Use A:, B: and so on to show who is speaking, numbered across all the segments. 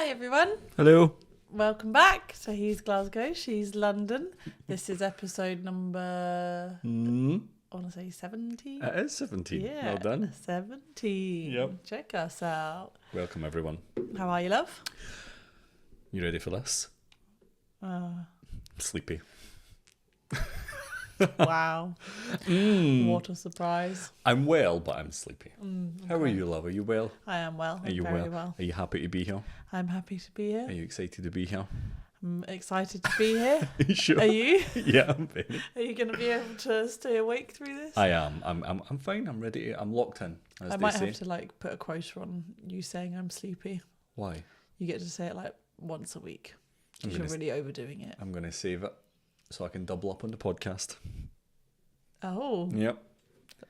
A: everyone.
B: Hello.
A: Welcome back. So he's Glasgow, she's London. This is episode number, I want to say 17.
B: It is 17.
A: Yeah,
B: Well done.
A: 17.
B: Yep.
A: Check us out.
B: Welcome, everyone.
A: How are you, love?
B: You ready for this? Sleepy.
A: Wow. What a surprise.
B: I'm well, but I'm sleepy. How are you, love? Are you well?
A: I am well.
B: Are you
A: very well.
B: Are you happy to be here?
A: I'm happy to be
B: Are
A: here.
B: you excited to be here?
A: I'm excited to be here.
B: Are you sure?
A: Are you?
B: Yeah, I'm very.
A: Are you going to be able to stay awake through this?
B: I am. I'm fine. I'm ready. I'm locked in, as
A: I
B: they
A: might
B: say.
A: have to put a quota on you saying I'm sleepy.
B: Why?
A: You get to say it once a week.
B: I'm
A: Because you're
B: gonna
A: really overdoing it.
B: I'm going to save it so I can double up on the podcast.
A: Oh,
B: Yep.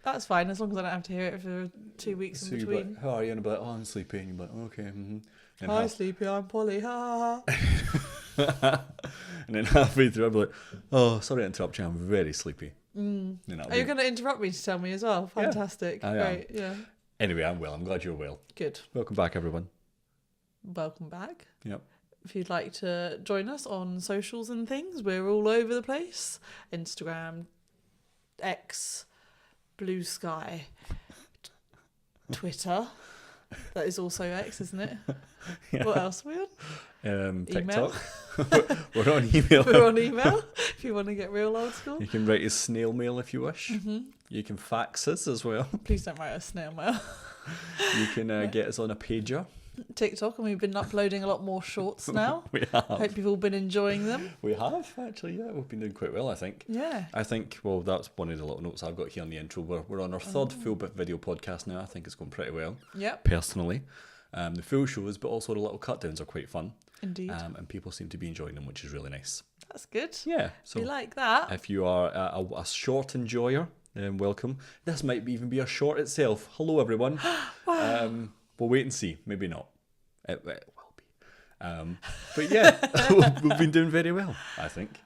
A: that's fine as long as I don't have to hear it for 2 weeks
B: So
A: in
B: you'll be
A: between.
B: like, how are you? And I'll be like, oh, I'm sleepy. And you'll be like, okay. Mm-hmm. And
A: Hi, Sleepy, I'm Polly. Ha ha ha.
B: and then halfway through, I'll be like, oh, sorry to interrupt you. I'm very sleepy.
A: Mm.
B: And that'll
A: Are you
B: be-
A: going to interrupt me to tell me as well?
B: Yeah,
A: Fantastic.
B: I am.
A: Great. Yeah.
B: Anyway, I'm well. I'm glad you're well.
A: Good.
B: Welcome back, everyone.
A: Welcome back.
B: Yep.
A: If you'd like to join us on socials and things, we're all over the place. Instagram, X, Blue Sky, Twitter. That is also X, isn't it?
B: Yeah.
A: What else are we on?
B: TikTok. We're on email.
A: We're on email if you want to get real old school.
B: You can write us snail mail if you wish.
A: Mm-hmm.
B: You can fax us as well.
A: Please don't write a snail mail.
B: You can get us on a pager.
A: TikTok, and we've been uploading a lot more shorts now.
B: We have.
A: Hope you've all been enjoying them.
B: We have, actually, yeah. We've been doing quite well, I think.
A: Yeah.
B: I think, well, that's one of the little notes I've got here on the intro. We're on our third full bit video podcast now. I think it's going pretty well,
A: Yep.
B: personally. The full shows, but also the little cut downs are quite fun.
A: Indeed.
B: And people seem to be enjoying them, which is really nice.
A: That's good.
B: Yeah.
A: We like that.
B: If you are a short enjoyer, then welcome. This might even be a short itself. Hello, everyone.
A: Wow.
B: We'll wait and see. Maybe not. It will be. But yeah, we've been doing very well, I think.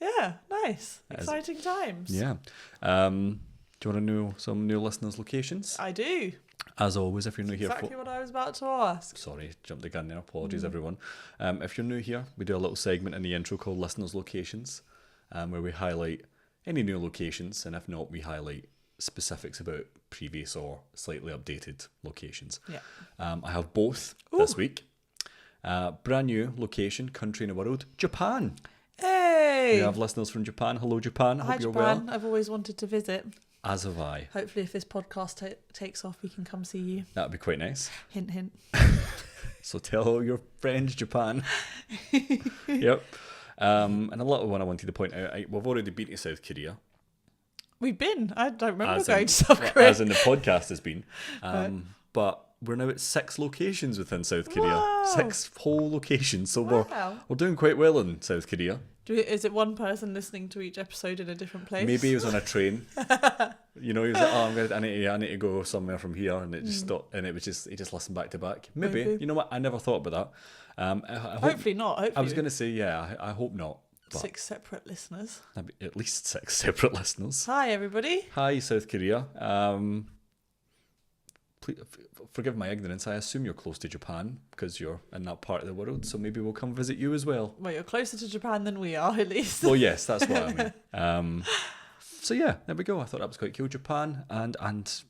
A: Yeah. Nice. Exciting times.
B: Yeah. Do you want to know some new listeners' locations?
A: I do.
B: As always, if you're new here...
A: Exactly what I was about to ask.
B: Sorry, jumped the gun there. Apologies, everyone. If you're new here, we do a little segment in the intro called Listeners' Locations, where we highlight any new locations, and if not, we highlight specifics about previous or slightly updated locations.
A: Yeah.
B: I have both this week. Brand new location, country in the world, Japan.
A: Hey.
B: We have listeners from Japan. Hello, Japan. I
A: Hi,
B: hope you're
A: Japan.
B: well.
A: I've always wanted to visit.
B: As have I.
A: Hopefully, if this podcast takes off, we can come see you.
B: That'd be quite nice.
A: Hint, hint.
B: So tell all your friends, Japan. Yep. And a little one I wanted to point out. We've already been to South Korea.
A: We've been. I don't remember
B: As
A: going
B: in-
A: to South Korea.
B: As in the podcast has been.
A: Right.
B: But we're now at 6 locations within South Korea.
A: Wow.
B: 6 whole locations. So
A: Wow.
B: we're doing quite well in South Korea.
A: Is it one person listening to each episode in a different place?
B: Maybe he was on a train. You know, he was like, "Oh, I need to go somewhere from here," and it just stopped. And it was just he just listened back to back. Maybe.
A: Maybe.
B: You know what? I never thought about that. I hope,
A: Hopefully not. Hopefully
B: I was going to say, yeah. I hope not. But
A: 6 separate listeners.
B: at least 6 separate listeners.
A: Hi, everybody.
B: Hi, South Korea. Please, forgive my ignorance. I assume you're close to Japan because you're in that part of the world. So maybe we'll come visit you as well.
A: Well, you're closer to Japan than we are, at least.
B: Well, yes, that's what I mean. So yeah, there we go. I thought that was quite cool. Japan, and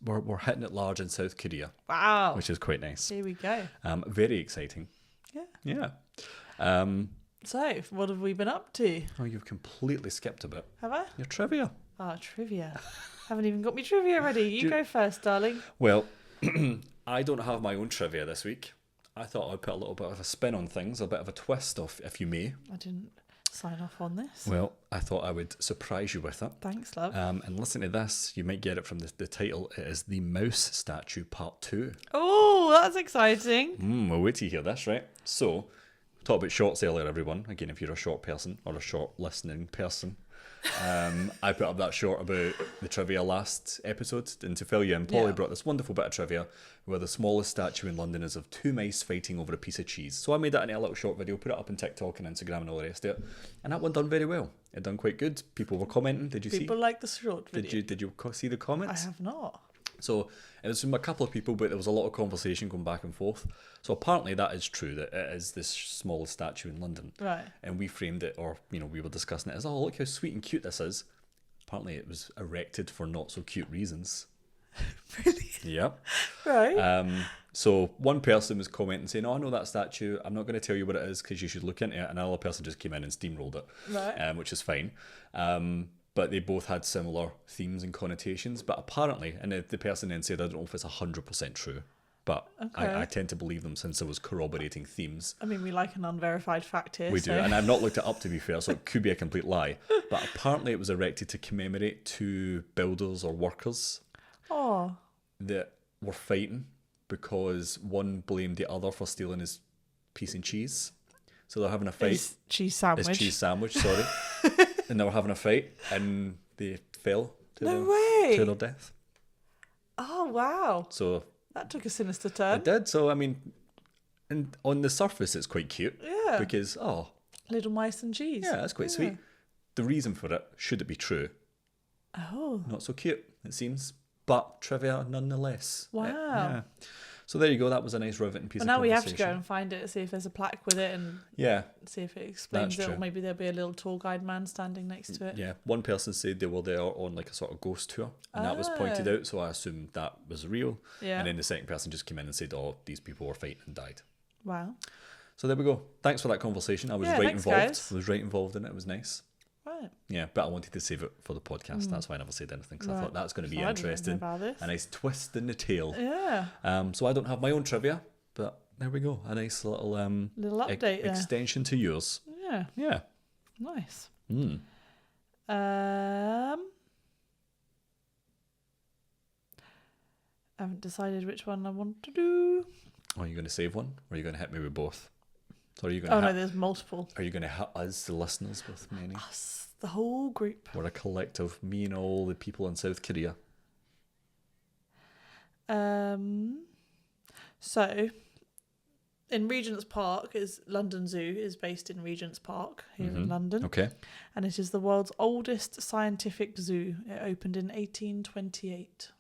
B: we're hitting it large in South Korea,
A: Wow.
B: which is quite nice.
A: Here we go.
B: Very exciting.
A: Yeah.
B: Yeah.
A: So, what have we been up to?
B: Oh, you've completely skipped a bit.
A: Have I?
B: Your trivia.
A: Ah, trivia. Haven't even got me trivia ready. You go first, darling.
B: Well, I don't have my own trivia this week. I thought I'd put a little bit of a spin on things, a bit of a twist, if you may.
A: I didn't sign off on this.
B: Well, I thought I would surprise you with it.
A: Thanks, love.
B: And listen to this. You might get it from the title. It is The Mouse Statue Part 2.
A: Oh, that's exciting.
B: We'll wait till you hear this, right? So, talk about shorts earlier, everyone. Again, if you're a short person or a short listening person. I put up that short about the trivia last episode, and to fill you in, Polly brought this wonderful bit of trivia where the smallest statue in London is of 2 mice fighting over a piece of cheese. So I made that into a little short video, put it up on TikTok and Instagram and all the rest of it, and that one done very well. It done quite good. People were commenting. Did you
A: People
B: see?
A: like the short video.
B: Did you see the comments?
A: I have not.
B: So it was from a couple of people, but there was a lot of conversation going back and forth. So apparently that is true, that it is this smallest statue in London.
A: Right.
B: And we framed it, or, you know, we were discussing it as, oh, look how sweet and cute this is. Apparently it was erected for not so cute reasons.
A: Really?
B: Yep.
A: Right.
B: So one person was commenting saying, oh, I know that statue. I'm not going to tell you what it is because you should look into it. And another person just came in and steamrolled it,
A: Right.
B: which is fine. But they both had similar themes and connotations. But apparently, and the person then said, I don't know if it's 100% true, but
A: Okay.
B: I tend to believe them since there was corroborating themes.
A: I mean, we like an unverified fact here.
B: We
A: so.
B: do, and I've not looked it up to be fair, so it could be a complete lie. But apparently it was erected to commemorate two builders or workers
A: Oh.
B: that were fighting because one blamed the other for stealing his piece of cheese. So they're having a fight.
A: His cheese sandwich.
B: His cheese sandwich, sorry. And they were having a fight and they fell to,
A: No way.
B: to their death.
A: Oh, wow.
B: So
A: That took a sinister turn.
B: it did. So, I mean, and on the surface, it's quite cute.
A: Yeah.
B: Because, oh,
A: Little mice and cheese.
B: yeah, that's quite sweet. The reason for it, should it be true,
A: Oh.
B: not so cute, it seems. But trivia nonetheless.
A: Wow.
B: Yeah. So there you go. That was a nice riveting piece
A: Well,
B: of
A: now we
B: conversation.
A: have to go and find it, see if there's a plaque with it and
B: Yeah.
A: see if it explains
B: That's
A: it, or
B: true.
A: maybe there'll be a little tour guide man standing next to it.
B: Yeah. One person said they were there on like a sort of ghost tour, and that was pointed
A: Ah.
B: out. So I assumed that was real.
A: Yeah.
B: And then the second person just came in and said, "Oh, these people were fighting and died."
A: Wow.
B: So there we go. Thanks for that conversation. I was
A: Yeah,
B: right
A: thanks,
B: involved.
A: guys.
B: I was right involved in it. It was nice.
A: Right.
B: Yeah, but I wanted to save it for the podcast. That's why I never said anything, because I
A: Right.
B: thought that's going to be
A: So I didn't know
B: interesting.
A: about this.
B: A nice twist in the tail.
A: Yeah.
B: So I don't have my own trivia, but there we go. A nice little
A: Little update there.
B: extension to yours.
A: Yeah.
B: Yeah.
A: Nice.
B: Mm.
A: I haven't decided which one I want to do.
B: Are you going to save one, or are you going to hit me with both? So are you going
A: Oh
B: to
A: no, there's multiple.
B: are you going to hit us, the listeners, with many?
A: Us, the whole group.
B: We're a collective, me and all the people in South Korea.
A: So in Regent's Park is London Zoo is based in Regent's Park here in London.
B: Okay.
A: And it is the world's oldest scientific zoo. It opened in 1828.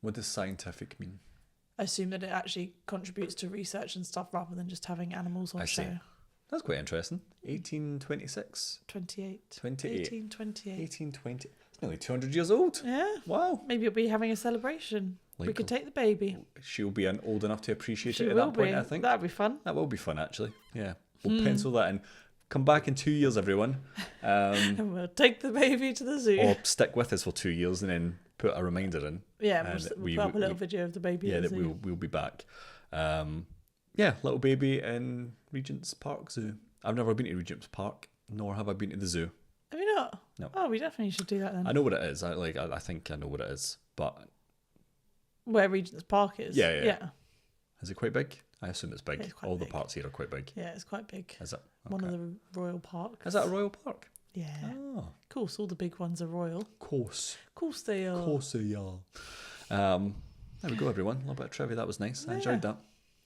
B: What does scientific mean?
A: I assume that it actually contributes to research and stuff rather than just having animals on
B: I see.
A: show.
B: That's quite interesting. 1826.
A: 28.
B: 28.
A: 1828.
B: 1820. It's nearly 200 years old.
A: Yeah.
B: Wow.
A: Maybe you'll be having a celebration. We
B: Like-
A: could take the baby.
B: She'll be old enough to appreciate
A: She
B: it at
A: will
B: that point,
A: be.
B: I think.
A: That'd be fun.
B: That will be fun, actually. Yeah. We'll pencil that in. Come back in 2 years, everyone.
A: And we'll take the baby to the zoo.
B: Or stick with us for 2 years and then put a reminder in.
A: Yeah,
B: And
A: we'll put up a little video of the baby.
B: Yeah,
A: at the
B: that
A: zoo.
B: we'll be back. Yeah, little baby in Regent's Park Zoo. I've never been to Regent's Park, nor have I been to the zoo.
A: Have you not?
B: No.
A: Oh, we definitely should do that then.
B: I know what it is. I think I know what it is. But
A: Where Regent's Park is.
B: Yeah.
A: Yeah,
B: is it quite big? I assume it's big.
A: It's quite
B: All the
A: big.
B: parks here are quite big.
A: yeah, it's quite big.
B: Is it?
A: One
B: Okay.
A: of the royal parks.
B: Is that a royal park?
A: Yeah.
B: Oh,
A: Of course, all the big ones are royal.
B: of course.
A: Of course they are.
B: Of course they are. There we go, everyone. A little bit of trivia. That was nice. I enjoyed that.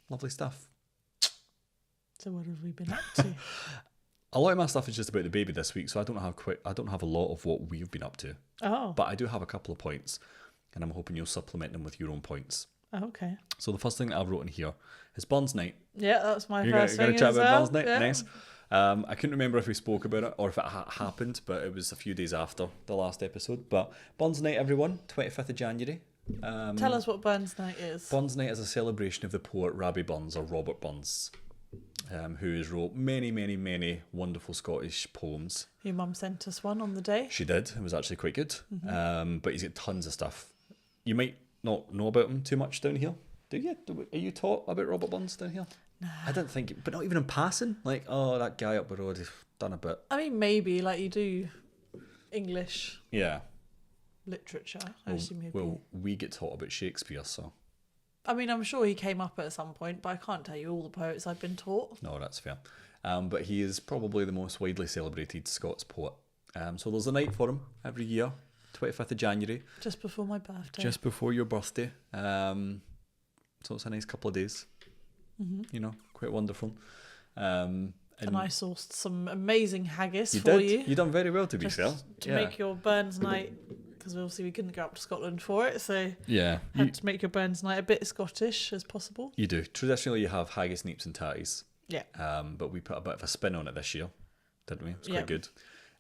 B: Lovely stuff.
A: So what have we been up to?
B: A lot of my stuff is just about the baby this week, so I don't have a lot of what we've been up to.
A: Oh.
B: But I do have a couple of points, and I'm hoping you'll supplement them with your own points.
A: Okay.
B: So the first thing that I've wrote in here is Burns Night.
A: Yeah, that's my
B: You're
A: first
B: going
A: thing
B: to chat
A: as
B: about
A: well.
B: Burns Night?
A: Yeah.
B: Nice. I couldn't remember if we spoke about it or if it happened, but it was a few days after the last episode. But Burns Night, everyone, 25th of January.
A: Tell us what Burns Night is.
B: Burns Night is a celebration of the poet Rabbie Burns, or Robert Burns, who has wrote many, many, many wonderful Scottish poems.
A: Your mum sent us one on the day.
B: She did. It was actually quite good.
A: Mm-hmm.
B: But he's got tons of stuff. You might not know about him too much down here. Do you? Are you taught about Robert Burns down here?
A: Nah.
B: I don't think, but not even in passing. Like, oh, that guy up the road, he's done a bit.
A: I mean, maybe like you do English
B: Yeah.
A: literature. I assume maybe.
B: Well, we get taught about Shakespeare, so.
A: I mean, I'm sure he came up at some point, but I can't tell you all the poets I've been taught.
B: No, that's fair. But he is probably the most widely celebrated Scots poet. So there's a night for him every year, 25th of January.
A: Just before my birthday.
B: Just before your birthday. So it's a nice couple of days. You know, quite wonderful.
A: and I sourced some amazing haggis
B: you
A: for
B: did.
A: you.
B: You done very well, to be
A: Just
B: fair.
A: to make your Burns Night because obviously we couldn't go up to Scotland for it, so
B: Yeah.
A: had to make your Burns night a bit Scottish as possible.
B: You do. Traditionally, you have haggis, neeps, and tatties.
A: Yeah.
B: But we put a bit of a spin on it this year, didn't we? It's quite
A: Yeah.
B: good.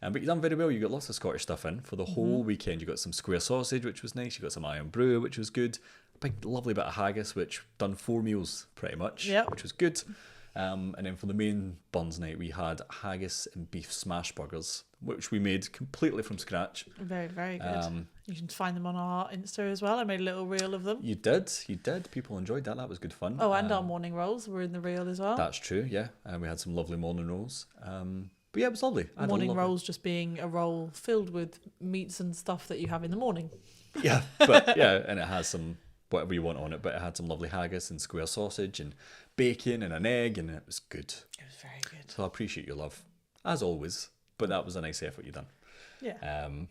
B: But you've done very well. You got lots of Scottish stuff in for the whole weekend. You got some square sausage, which was nice. You got some iron brew, which was good. A big, lovely bit of haggis, which done 4 meals pretty much,
A: Yep.
B: which was good. And then for the main buns night, we had haggis and beef smash burgers, which we made completely from scratch.
A: Very, very good. You can find them on our Insta as well. I made a little reel of them.
B: You did. People enjoyed that. That was good fun.
A: Oh, and our morning rolls were in the reel as well.
B: That's true, yeah. And we had some lovely morning rolls. But yeah, it was lovely. I had a
A: Morning
B: lovely-
A: rolls just being a roll filled with meats and stuff that you have in the morning.
B: Yeah, but yeah, and it has some whatever you want on it, but it had some lovely haggis and square sausage and bacon and an egg, and it was good.
A: It was very good.
B: So I appreciate your love, as always. But that was a nice effort you done.
A: Yeah.
B: And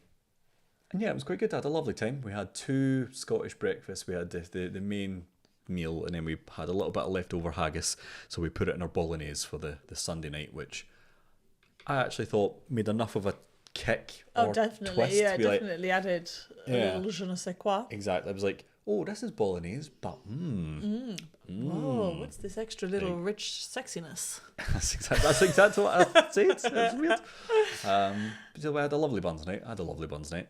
B: yeah, it was quite good. I had a lovely time. We had 2 Scottish breakfasts. We had the main meal, and then we had a little bit of leftover haggis, so we put it in our bolognese for the Sunday night, which I actually thought made enough of a kick or
A: Oh, definitely.
B: twist
A: Yeah,
B: to be like,
A: definitely added a little je ne sais quoi.
B: exactly. I was like, oh, this is bolognese, but
A: Oh, what's this extra little rich sexiness?
B: that's exactly what I said. It was weird. So we had a lovely buns night.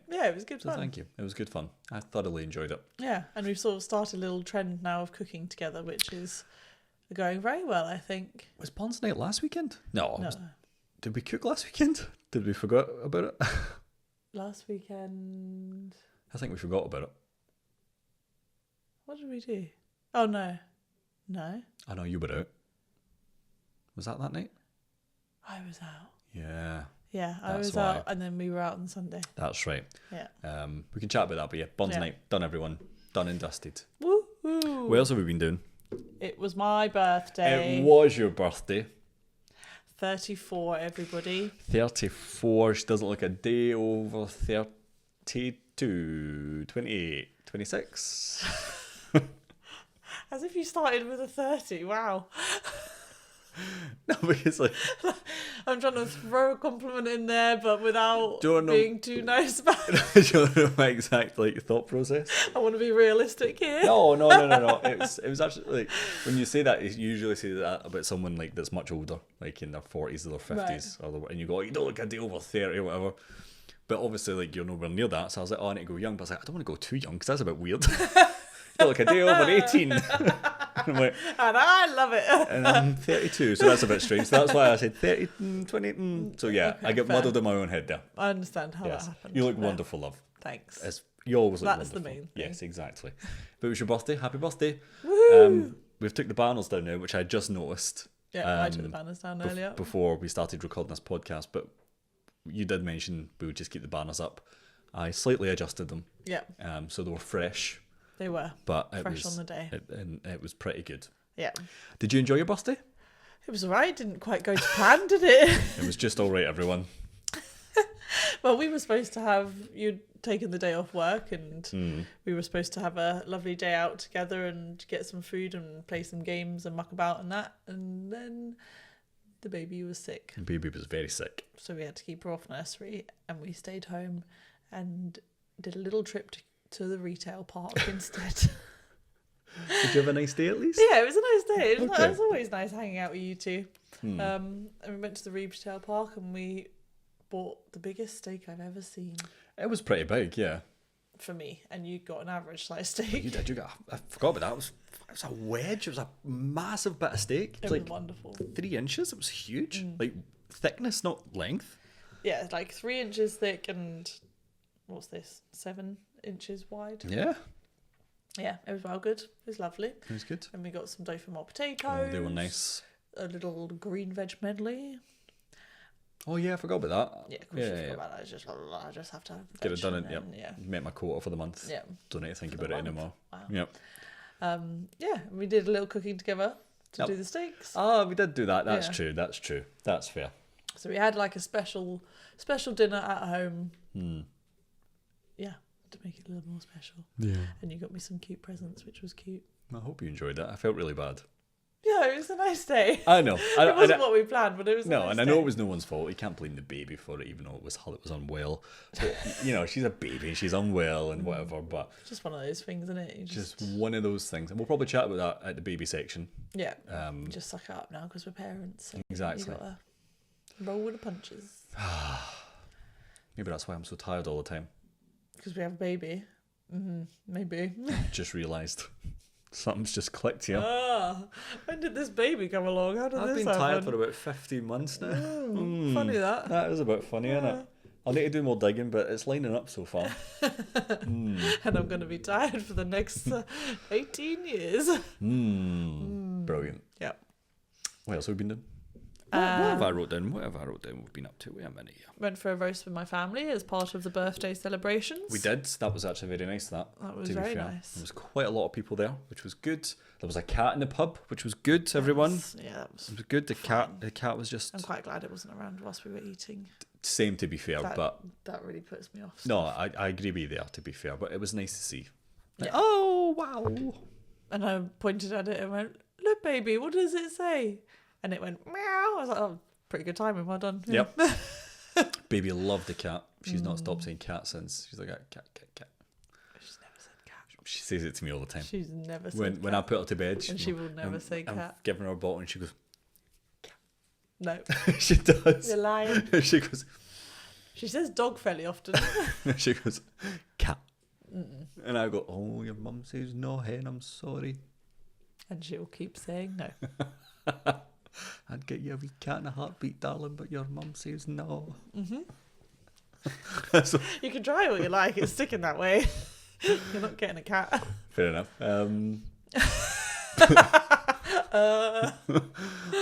A: Yeah, it was good
B: So
A: fun.
B: thank you. It was good fun. I thoroughly enjoyed it.
A: Yeah, and we've sort of started a little trend now of cooking together, which is going very well, I think.
B: Was buns night last weekend? No.
A: No,
B: Did we cook last weekend? Did we forget about it?
A: last weekend.
B: I think we forgot about it.
A: What did we do? Oh, no. No,
B: I know you were out. Was that night?
A: I was out.
B: Yeah,
A: Yeah, I
B: That's
A: was
B: why.
A: out, and then we were out on Sunday.
B: that's right.
A: Yeah.
B: We can chat about that, but yeah, buns
A: Yeah.
B: night done. Everyone done and dusted.
A: Woohoo!
B: What else have we been doing?
A: It was my birthday.
B: It was your birthday.
A: 34, everybody.
B: 34. She doesn't look a day over 32, 28, 26.
A: As if you started with a 30. Wow.
B: No, because like,
A: I'm trying to throw a compliment in there, but without
B: Don't know-
A: being too nice about it.
B: do you know my exact like thought process?
A: I want to be realistic here.
B: No. It was actually like when you say that, you usually say that about someone like that's much older, like in their 40s or their 50s, and you go, you don't look a day over 30 or whatever. But obviously, like you're nowhere near that, so I was like, oh, I need to go young. But I was like, I don't want to go too young because that's a bit weird. You look a day over 18. I'm like,
A: And I love it.
B: and I'm 32, so that's a bit strange. So that's why I said 30, 20. So yeah,
A: Okay,
B: I get
A: fair.
B: muddled in my own head there.
A: I understand how
B: Yes,
A: that happened.
B: you look
A: Yeah.
B: wonderful, love.
A: Thanks.
B: You always look
A: That's the
B: wonderful.
A: main thing.
B: Yes, exactly. But it was your birthday. Happy birthday.
A: Woohoo!
B: We've took the banners down now, which I just noticed
A: Yeah, I took the banners down earlier.
B: before we started recording this podcast. But you did mention we would just keep the banners up. I slightly adjusted them,
A: Yeah,
B: so they were fresh,
A: they were.
B: but it
A: Fresh
B: was
A: on the day.
B: and it was pretty good.
A: Yeah.
B: Did you enjoy your birthday?
A: It was alright. Didn't quite go to plan, did it?
B: It was just all right, everyone.
A: Well, we were supposed to have, you'd taken the day off work, and we were supposed to have a lovely day out together and get some food and play some games and muck about and that. And then the baby was sick.
B: The baby was very sick.
A: So we had to keep her off nursery, and we stayed home and did a little trip to the retail park instead.
B: Did you have a nice day at least?
A: Yeah, it was a nice day. It
B: Okay.
A: was always nice hanging out with you two. And we went to the retail park and we bought the biggest steak I've ever seen
B: It was pretty big, yeah.
A: for me, and you got an average size
B: You
A: steak.
B: did. You got. I forgot about that. It was a wedge. It was a massive bit of steak.
A: It
B: It
A: was
B: was like
A: wonderful.
B: 3 inches. It was huge. Like thickness, not length.
A: Yeah, it's like 3 inches thick and what's this? 7 inches wide.
B: Yeah,
A: Yeah, it was well good. It was lovely.
B: it was good.
A: And we got some dauphinoise potatoes.
B: Oh, they were nice.
A: A little green veg medley.
B: Oh yeah, I forgot about that.
A: Yeah, of course you forgot about that. I just have to have
B: Get it
A: veg
B: done.
A: and
B: Yep.
A: then, yeah.
B: Met my quota for the month.
A: Yeah.
B: Don't need to think
A: For the
B: about it
A: month.
B: anymore.
A: Wow.
B: Yep.
A: Yeah, we did a little cooking together to
B: Yep.
A: do the steaks.
B: Oh, we did do that. That's
A: Yeah.
B: true. That's true. That's fair.
A: So we had like a special dinner at home. Yeah, to make it a little more special.
B: Yeah.
A: And you got me some cute presents, which was cute.
B: I hope you enjoyed it. I felt really bad.
A: Yeah, it was a nice day.
B: I know.
A: It wasn't what we planned, but it was a nice
B: and I
A: day.
B: know it was no one's fault. You can't blame the baby for it, even though it was Hull that was unwell. But, she's a baby, she's unwell and whatever, but...
A: Just one of those things, isn't it?
B: Just one of those things. And we'll probably chat about that at the baby section.
A: Yeah. Just suck it up now because we're parents. So
B: Exactly.
A: You gotta roll with the punches.
B: Maybe that's why I'm so tired all the time.
A: Because we have a baby. Maybe.
B: Just realised. Something's just clicked here.
A: When did this baby come along? How did
B: I've
A: this
B: been
A: happen?
B: tired for about 15 months now.
A: Funny that.
B: That is a bit funny, isn't it? I'll need to do more digging, but it's lining up so far.
A: And I'm going to be tired for the next 18 years.
B: Brilliant.
A: Yep.
B: What else have we been doing? What have I wrote down? What have I wrote down we've been up to? Wait a minute here.
A: Went for a roast with my family as part of the birthday celebrations.
B: We did. That was actually very nice, that.
A: That was
B: to be
A: very
B: fair.
A: nice.
B: There was quite a lot of people there, which was good. There was a cat in the pub, which was good, everyone.
A: That was
B: It was good. The cat was just...
A: I'm quite glad it wasn't around whilst we were eating.
B: Same, to be fair, but...
A: That really puts me off.
B: No, I agree with you there, to be fair, but it was nice to see. Like,
A: Yeah.
B: oh, wow.
A: And I pointed at it and went, look, baby, what does it say? And it went, meow. I was like, oh, pretty good timing, well done. Yeah.
B: Yep. Baby loved the cat. She's not stopped saying cat since. She's like, cat.
A: She's never said cat.
B: She says it to me all the time.
A: She's never said cat.
B: When I put her to bed,
A: And she will never say cat.
B: I'm giving her a bottle and she goes,
A: No.
B: she does.
A: You're lying.
B: She goes,
A: She says dog fairly often.
B: she goes, cat. And I go, oh, your mum says no, hen, I'm sorry.
A: And she will keep saying no.
B: I'd get you a wee cat in a heartbeat, darling, but your mum says no. So,
A: You can try all you like. It's sticking that way. You're not getting a cat.
B: fair enough. All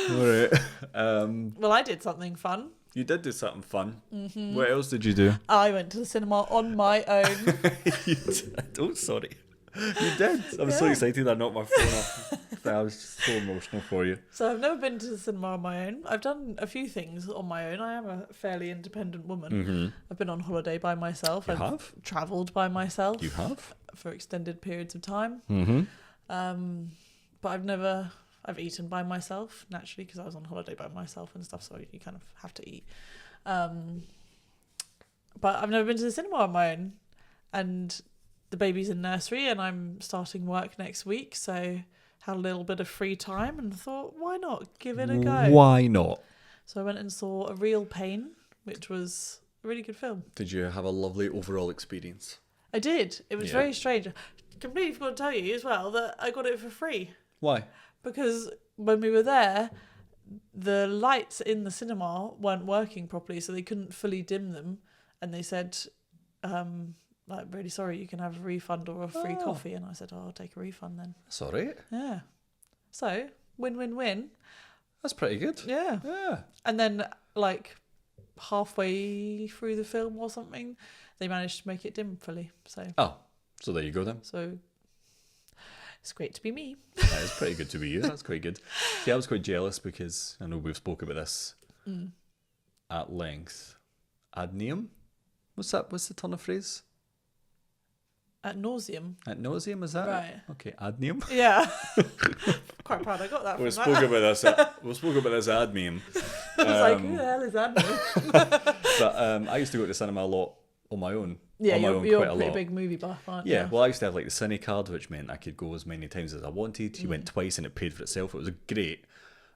B: right.
A: Well, I did something fun.
B: You did do something fun. What else did you do?
A: I went to the cinema on my own.
B: You did. Oh, sorry. You did. I'm so excited I knocked my phone off. I was just so emotional for you.
A: So I've never been to the cinema on my own. I've done a few things on my own. I am a fairly independent woman. I've been on holiday by myself.
B: You
A: I've
B: have?
A: travelled by myself.
B: You have?
A: For extended periods of time. But I've eaten by myself, naturally, because I was on holiday by myself and stuff, so you kind of have to eat. But I've never been to the cinema on my own. And the baby's in nursery and I'm starting work next week, so had a little bit of free time and thought, why not give it a go?
B: Why not?
A: So I went and saw A Real Pain, which was a really good film.
B: Did you have a lovely overall experience?
A: I did. It was
B: Yeah.
A: very strange. Completely forgot to tell you as well that I got it for free.
B: Why?
A: Because when we were there, the lights in the cinema weren't working properly, so they couldn't fully dim them. And they said, like, really sorry, you can have a refund or a free coffee. And I said, oh, I'll take a refund then.
B: That's all right.
A: Yeah. So, win-win-win.
B: That's pretty good.
A: Yeah.
B: Yeah.
A: And then, like, halfway through the film or something, they managed to make it dim fully.
B: Oh, so there you go then.
A: So it's great to be me.
B: That is pretty good to be you. That's quite good. See, I was quite jealous because I know we've spoken about this at length. Ad nauseam? What's that? What's the turn of phrase?
A: At nauseum.
B: At nauseam, is that
A: Right.
B: it? Okay, ad nauseam.
A: Yeah. Quite proud I got that from
B: We
A: that.
B: spoke about this. We spoke about this ad meme.
A: I was like, who the hell is that?
B: But I used to go to the cinema a lot on my own.
A: Yeah,
B: on my
A: you're
B: own
A: a
B: quite a
A: pretty
B: lot.
A: big movie buff, aren't
B: Yeah,
A: you?
B: well, I used to have like the Cine card, which meant I could go as many times as I wanted. You went twice and it paid for itself. It was great.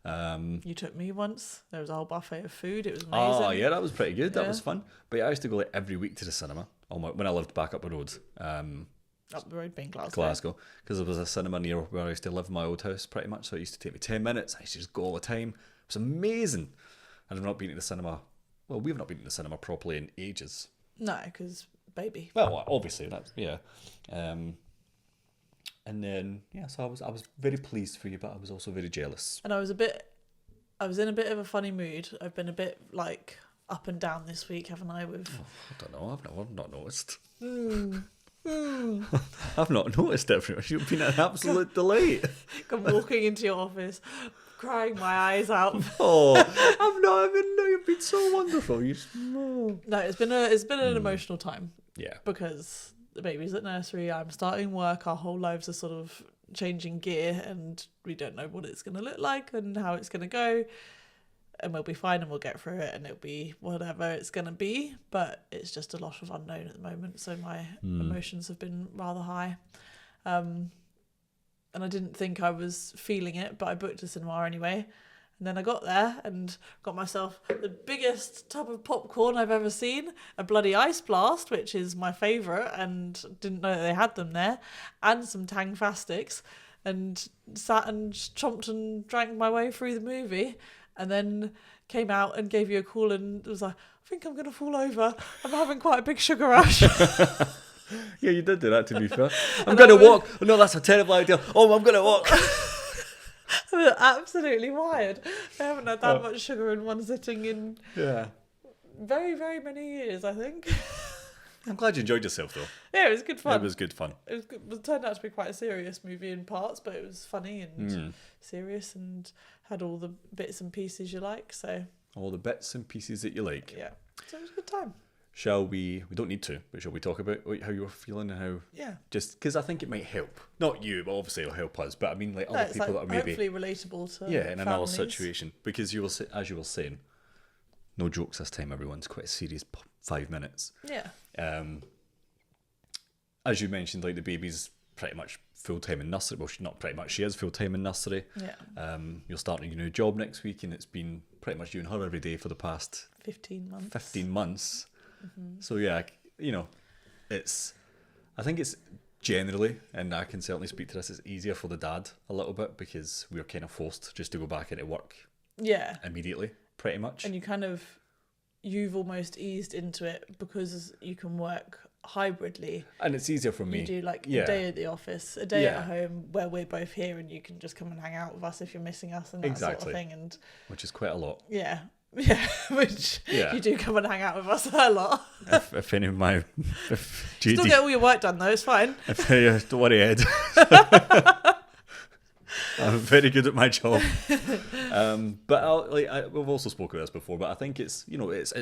A: You took me once. There was a whole buffet of food. It was amazing.
B: Oh, yeah, that was pretty good. That
A: Yeah.
B: was fun. But yeah, I used to go like every week to the cinema when I lived back up the road.
A: Up the road being
B: Glasgow, because there was a cinema near where I used to live in my old house pretty much, so it used to take me 10 minutes. I used to just go all the time. It was amazing. And I've not been to the cinema, well, we've not been to the cinema properly in ages.
A: No, because baby.
B: Well, obviously, that's, yeah. And then, yeah, so I was very pleased for you, but I was also very jealous.
A: And I was in a bit of a funny mood. I've been a bit like up and down this week, haven't I? With
B: I don't know, I've not noticed. I've not noticed it. You've been an absolute delight.
A: I'm walking into your office, crying my eyes out.
B: Oh, I've not even know you've been so wonderful.
A: No, it's been an emotional time.
B: Yeah.
A: Because the baby's at nursery, I'm starting work, our whole lives are sort of changing gear, and we don't know what it's going to look like and how it's going to go. And we'll be fine and we'll get through it and it'll be whatever it's going to be. But it's just a lot of unknown at the moment. So my emotions have been rather high. And I didn't think I was feeling it, but I booked a cinema anyway. And then I got there and got myself the biggest tub of popcorn I've ever seen, a bloody Ice Blast, which is my favourite, and didn't know that they had them there, and some Tang Fastics, and sat and chomped and drank my way through the movie, and then came out and gave you a call and was like, I think I'm going to fall over. I'm having quite a big sugar rush.
B: Yeah, you did do that, to be fair. I'm going to walk. Oh, no, that's a terrible idea. Oh, I'm going to walk.
A: I'm absolutely wired. I haven't had that much sugar in one sitting in very, very many years, I think.
B: I'm glad you enjoyed yourself, though.
A: Yeah, it was good fun.
B: It was good fun.
A: It was good. It turned out to be quite a serious movie in parts, but it was funny and serious and had all the bits and pieces you like. So
B: all the bits and pieces that you like.
A: Yeah, so it was a good time.
B: Shall we don't need to, but shall we talk about how you were feeling and how...
A: Yeah.
B: Just because I think it might help. Not you, but obviously it'll help us. But I mean, like, other people that are maybe...
A: hopefully relatable to
B: in another
A: families.
B: situation. Because you will say, as you were saying, no jokes this time, everyone's quite a serious 5 minutes.
A: Yeah.
B: As you mentioned, like, the baby's pretty much full-time in nursery. Well, not pretty much, she is full-time in nursery.
A: Yeah.
B: You're starting your new job next week, and it's been pretty much you and her every day for the past...
A: 15 months.
B: 15 months. So yeah, you know, I think it's generally, and I can certainly speak to this, it's easier for the dad a little bit because we're kind of forced just to go back into work immediately, pretty much.
A: And you've almost eased into it because you can work hybridly.
B: And it's easier for me.
A: You do like a day at the office, a day at home where we're both here and you can just come and hang out with us if you're missing us and that sort of thing. And
B: which is quite a lot.
A: Yeah. Yeah, which you do come and hang out with us a lot.
B: if any of my...
A: Still get all your work done though, it's fine.
B: Don't worry, Ed. I'm very good at my job. But we've also spoken about this before, but I think it's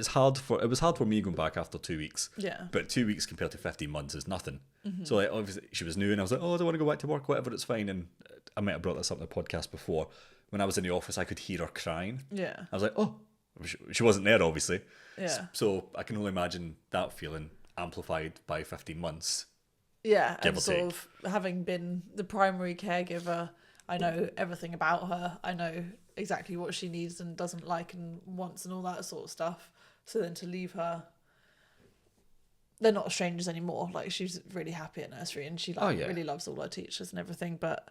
B: hard it was hard for me going back after 2 weeks.
A: Yeah.
B: But 2 weeks compared to 15 months is nothing. So like, obviously she was new and I was like, oh, I don't want to go back to work, whatever, it's fine. And I might have brought this up in the podcast before. When I was in the office, I could hear her crying.
A: Yeah.
B: I was like, oh, she wasn't there, obviously.
A: Yeah.
B: So I can only imagine that feeling amplified by 15 months.
A: Yeah, and sort of having been the primary caregiver, I know everything about her. I know exactly what she needs and doesn't like and wants and all that sort of stuff. So then to leave her, they're not strangers anymore. Like, she's really happy at nursery and she really loves all her teachers and everything, but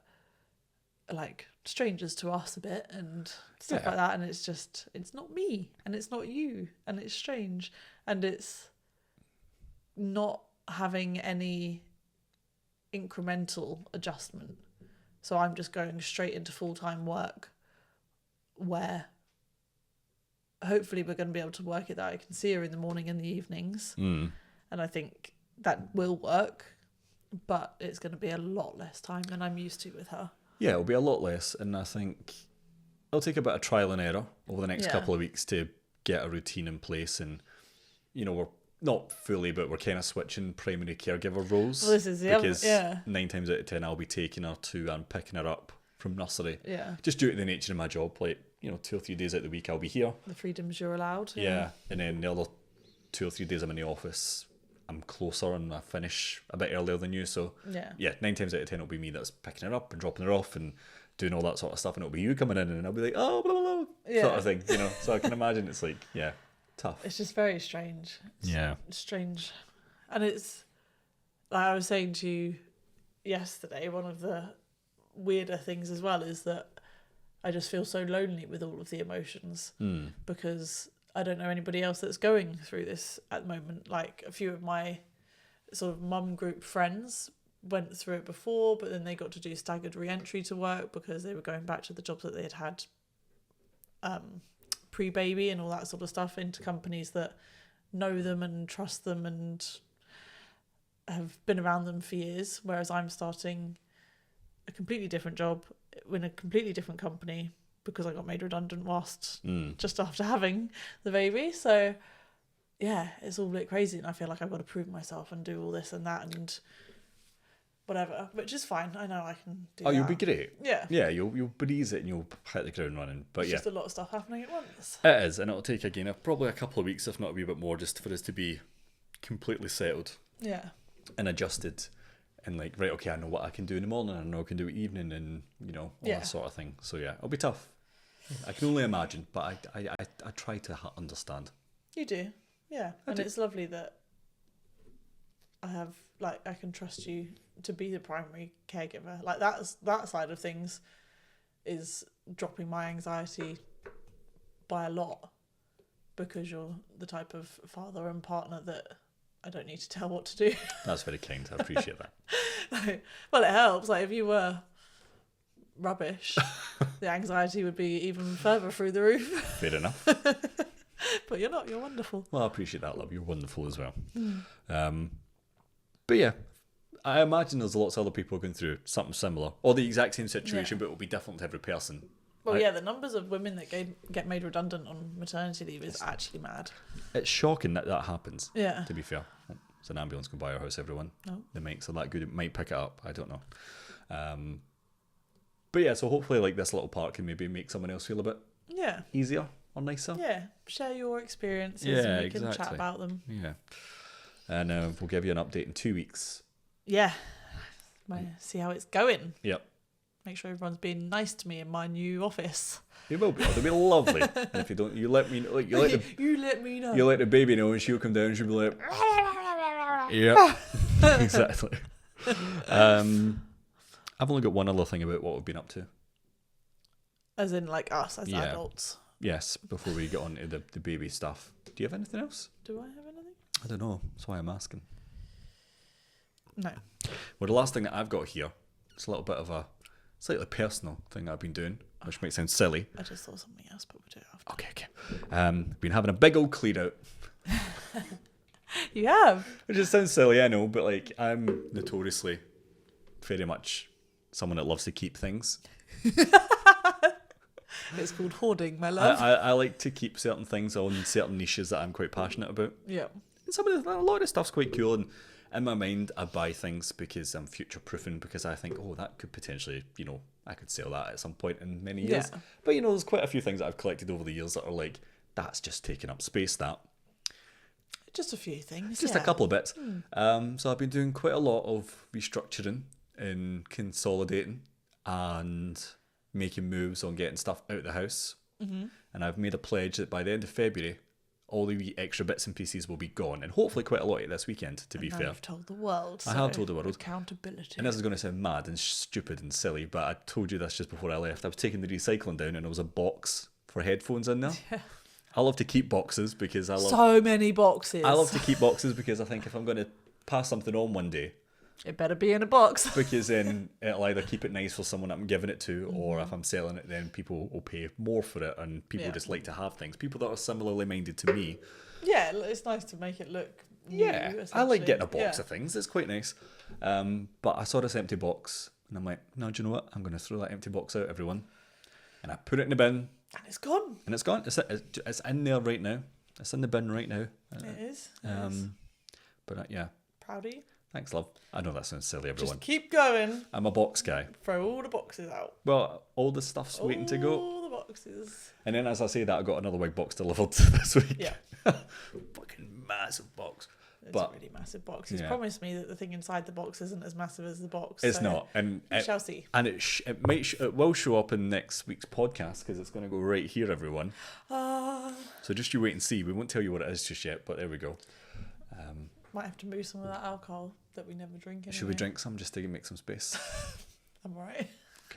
A: like strangers to us a bit and stuff like that. And it's not me and it's not you and it's strange and it's not having any incremental adjustment. So I'm just going straight into full-time work where hopefully we're going to be able to work it out. I can see her in the morning and the evenings. And I think that will work, but it's going to be a lot less time than I'm used to with her. Yeah,
B: it'll be a lot less. And I think it'll take a bit of trial and error over the next couple of weeks to get a routine in place. And, we're not fully, but we're kind of switching primary caregiver roles.
A: Well, this is
B: because 9 times out of 10 I'll be taking her to and picking her up from nursery.
A: Yeah.
B: Just due to the nature of my job, like, 2 or 3 days out of the week I'll be here.
A: The freedoms you're allowed.
B: Yeah. And then the other 2 or 3 days I'm in the office, I'm closer and I finish a bit earlier than you. So 9 times out of 10 it'll be me that's picking her up and dropping her off and doing all that sort of stuff, and it'll be you coming in and I'll be like, oh, blah, blah, blah, sort of thing, So I can imagine it's like, tough.
A: It's just very strange. It's strange. And it's, like I was saying to you yesterday, one of the weirder things as well is that I just feel so lonely with all of the emotions because I don't know anybody else that's going through this at the moment. Like, a few of my sort of mum group friends went through it before, but then they got to do staggered re-entry to work because they were going back to the jobs that they had pre-baby and all that sort of stuff, into companies that know them and trust them and have been around them for years, whereas I'm starting a completely different job in a completely different company because I got made redundant whilst just after having the baby. So it's all a bit crazy and I feel like I've got to prove myself and do all this and that, and whatever, which is fine. I know I can do
B: Oh,
A: that.
B: you'll be great.
A: Yeah.
B: Yeah, you'll breeze it and you'll hit the ground running. But
A: It's
B: yeah,
A: just a lot of stuff happening at once.
B: it is, and it'll take again probably a couple of weeks, if not a wee bit more, just for us to be completely settled
A: Yeah.
B: and adjusted. And like, right, okay, I know what I can do in the morning, I know I can do evening, and all that sort of thing. So yeah, it'll be tough. I can only imagine, but I try to understand.
A: You do. Yeah. And it's lovely that I can trust you to be the primary caregiver. Like that side of things is dropping my anxiety by a lot, because you're the type of father and partner that I don't need to tell what to do.
B: That's very kind. I appreciate that.
A: Well, it helps. Like if you were rubbish, the anxiety would be even further through the roof.
B: Fair enough.
A: But you're not. You're wonderful.
B: Well, I appreciate that, love. You're wonderful as well. But yeah, I imagine there's lots of other people going through something similar, or the exact same situation, but it will be different to every person.
A: Well, yeah, the numbers of women that get made redundant on maternity leave is actually mad.
B: It's shocking that happens.
A: Yeah.
B: To be fair, it's an ambulance can buy our house, everyone.
A: No.
B: The mics are that good, it might pick it up. I don't know. But yeah, so hopefully, like, this little part can maybe make someone else feel a bit easier or nicer.
A: Yeah. Share your experiences.
B: Yeah,
A: and we can
B: exactly.
A: chat about them.
B: Yeah. And we'll give you an update in 2 weeks.
A: Yeah. See how it's going.
B: Yep.
A: Make sure everyone's being nice to me in my new office.
B: They will be. They'll be lovely. And if you don't, you let me know. Like, you
A: let me know.
B: You let the baby know, and she'll come down and she'll be like, yeah, exactly. I've only got one other thing about what we've been up to.
A: As in, like, us as adults.
B: Yes, before we get on to the baby stuff. Do you have anything else?
A: Do I have anything?
B: I don't know. That's why I'm asking.
A: No.
B: Well, the last thing that I've got here, it's a little bit of a slightly personal thing that I've been doing, which might sound silly.
A: I just thought something else, but we'll do it after.
B: Okay. Been having a big old clean out.
A: You have?
B: It just sounds silly, I know, but like, I'm notoriously very much someone that loves to keep things.
A: It's called hoarding, my love.
B: I like to keep certain things on certain niches that I'm quite passionate about.
A: Yeah.
B: And a lot of stuff's quite cool, and in my mind, I buy things because I'm future-proofing, because I think, that could potentially, I could sell that at some point in many years.
A: Yeah.
B: But, there's quite a few things that I've collected over the years that are like, that's just taking up space, that.
A: Just a few things.
B: Just a couple of bits. So I've been doing quite a lot of restructuring and consolidating and making moves on getting stuff out of the house. Mm-hmm. And I've made a pledge that by the end of February, all the wee extra bits and pieces will be gone, and hopefully quite a lot of it this weekend, to be fair.
A: You've told the world.
B: I have told the world.
A: Accountability.
B: And this is going to sound mad and stupid and silly, but I told you this just before I left. I was taking the recycling down, and there was a box for headphones in there. Yeah. I love to keep boxes because I love...
A: So many boxes.
B: I love to keep boxes because I think if I'm going to pass something on one day...
A: It better be in a box.
B: Because then it'll either keep it nice for someone I'm giving it to, or if I'm selling it, then people will pay more for it, and people just like to have things. People that are similarly minded to me...
A: Yeah, it's nice to make it look new,
B: I like getting a box of things. It's quite nice. But I saw this empty box, and I'm like, no, do you know what? I'm going to throw that empty box out, everyone. And I put it in the bin.
A: And it's gone.
B: And it's gone. It's in there right now. It's in the bin right now.
A: It is.
B: But yeah.
A: Proud of you.
B: Thanks, love. I know that sounds silly, everyone.
A: Just keep going.
B: I'm a box guy.
A: Throw all the boxes out.
B: Well, all the stuff's waiting to go.
A: All the boxes.
B: And then as I say that, I got another big box delivered this week.
A: Yeah.
B: Fucking massive box.
A: It's a really massive box. He's promised me that the thing inside the box isn't as massive as the box.
B: It's not. And
A: we shall see.
B: And it will show up in next week's podcast, because it's going to go right here, everyone. So just you wait and see. We won't tell you what it is just yet, but there we go.
A: Might have to move some of that alcohol that we never drink anyway.
B: Should we drink some just to make some space?
A: I'm alright.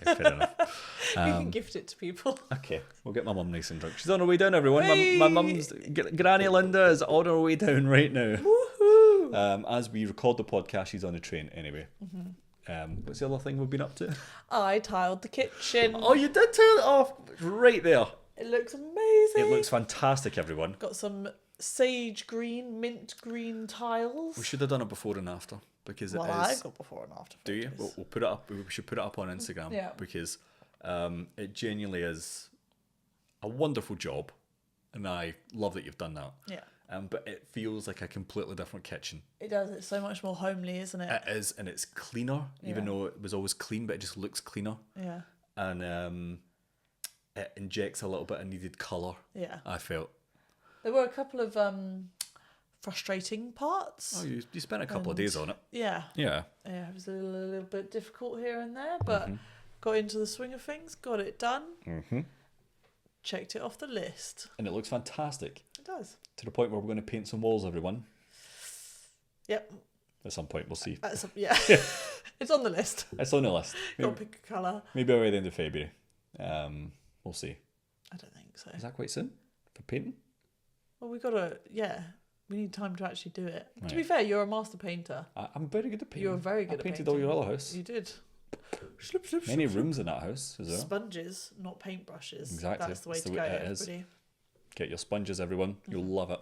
B: Okay, fair enough.
A: You can gift it to people.
B: Okay, we'll get my mum nice and drunk. She's on her way down, everyone.
A: Hey!
B: My mum's Granny Linda is on her way down right now.
A: Woohoo!
B: As we record the podcast, she's on the train anyway. Mm-hmm. What's the other thing we've been up to?
A: I tiled the kitchen.
B: Oh, you did tile it off right there.
A: It looks amazing.
B: It looks fantastic, everyone.
A: Got some sage green, mint green tiles.
B: We should have done it before and after, because it is.
A: I got before and after.
B: Do you? We'll put it up. We should put it up on Instagram.
A: Yeah.
B: Because it genuinely is a wonderful job, and I love that you've done that.
A: Yeah.
B: but it feels like a completely different kitchen.
A: It does. It's so much more homely, isn't it?
B: It is, and it's cleaner, even though it was always clean, but it just looks cleaner.
A: Yeah.
B: And it injects a little bit of needed colour.
A: Yeah.
B: I felt.
A: There were a couple of frustrating parts.
B: Oh, you spent a couple of days on it.
A: Yeah.
B: Yeah.
A: Yeah, it was a little bit difficult here and there, but got into the swing of things, got it done, checked it off the list.
B: And it looks fantastic.
A: It does.
B: To the point where we're going to paint some walls, everyone.
A: Yep.
B: At some point, we'll see.
A: Yeah. It's on the list.
B: It's on the list.
A: Got to pick a colour.
B: Maybe by the end of February. We'll see.
A: I don't think so.
B: Is that quite soon for painting?
A: Well, we need time to actually do it.
B: Right.
A: To be fair, you're a master painter.
B: I'm very good at painting.
A: You're very good at
B: painted
A: painting.
B: all your other house.
A: You did.
B: Many rooms in that house as well.
A: Sponges, not paintbrushes.
B: Exactly.
A: That's the way to go, everybody.
B: Get your sponges, everyone. You'll love it.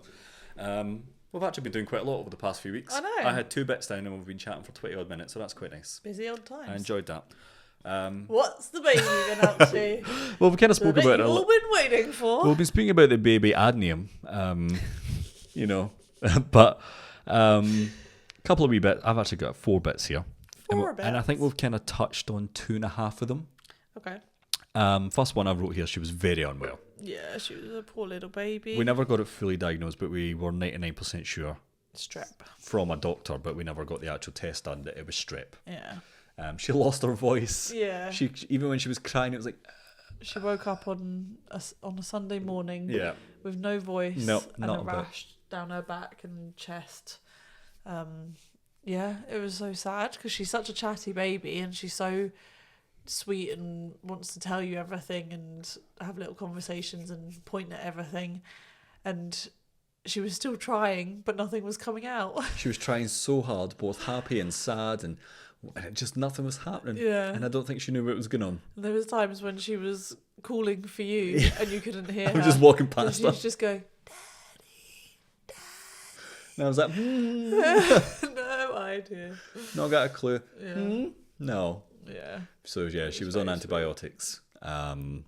B: We've actually been doing quite a lot over the past few weeks.
A: I know.
B: I had 2 bits down and we've been chatting for 20 odd minutes, so that's quite nice.
A: Busy old times.
B: I enjoyed that.
A: What's the baby been up to?
B: Well, we kind of spoke about it.
A: You've all been waiting for.
B: Well, we've been speaking about the baby adnium, but a couple of wee bits. I've actually got 4 bits here.
A: 4 bits.
B: And I think we've kind of touched on 2.5 of them.
A: Okay.
B: First one I wrote here, she was very unwell.
A: Yeah, she was a poor little baby.
B: We never got it fully diagnosed, but we were 99% sure.
A: Strep.
B: From a doctor, but we never got the actual test done that it was strep.
A: Yeah.
B: She lost her voice.
A: Yeah.
B: She even when she was crying, it was like.
A: She woke up on a Sunday morning.
B: Yeah.
A: With no voice.
B: No,
A: and
B: not
A: a
B: a bit.
A: rash down her back and chest. Yeah, it was so sad because she's such a chatty baby and she's so sweet and wants to tell you everything and have little conversations and point at everything. And she was still trying, but nothing was coming out.
B: She was trying so hard, both happy and sad, and just nothing was happening.
A: Yeah.
B: And I don't think she knew what was going on.
A: And there was times when she was calling for you and you couldn't hear her.
B: I was just walking
A: And
B: past
A: she
B: her.
A: was just going,
B: And I was like,
A: no idea.
B: not got a clue.
A: Yeah.
B: No.
A: Yeah.
B: So yeah, she was on antibiotics. And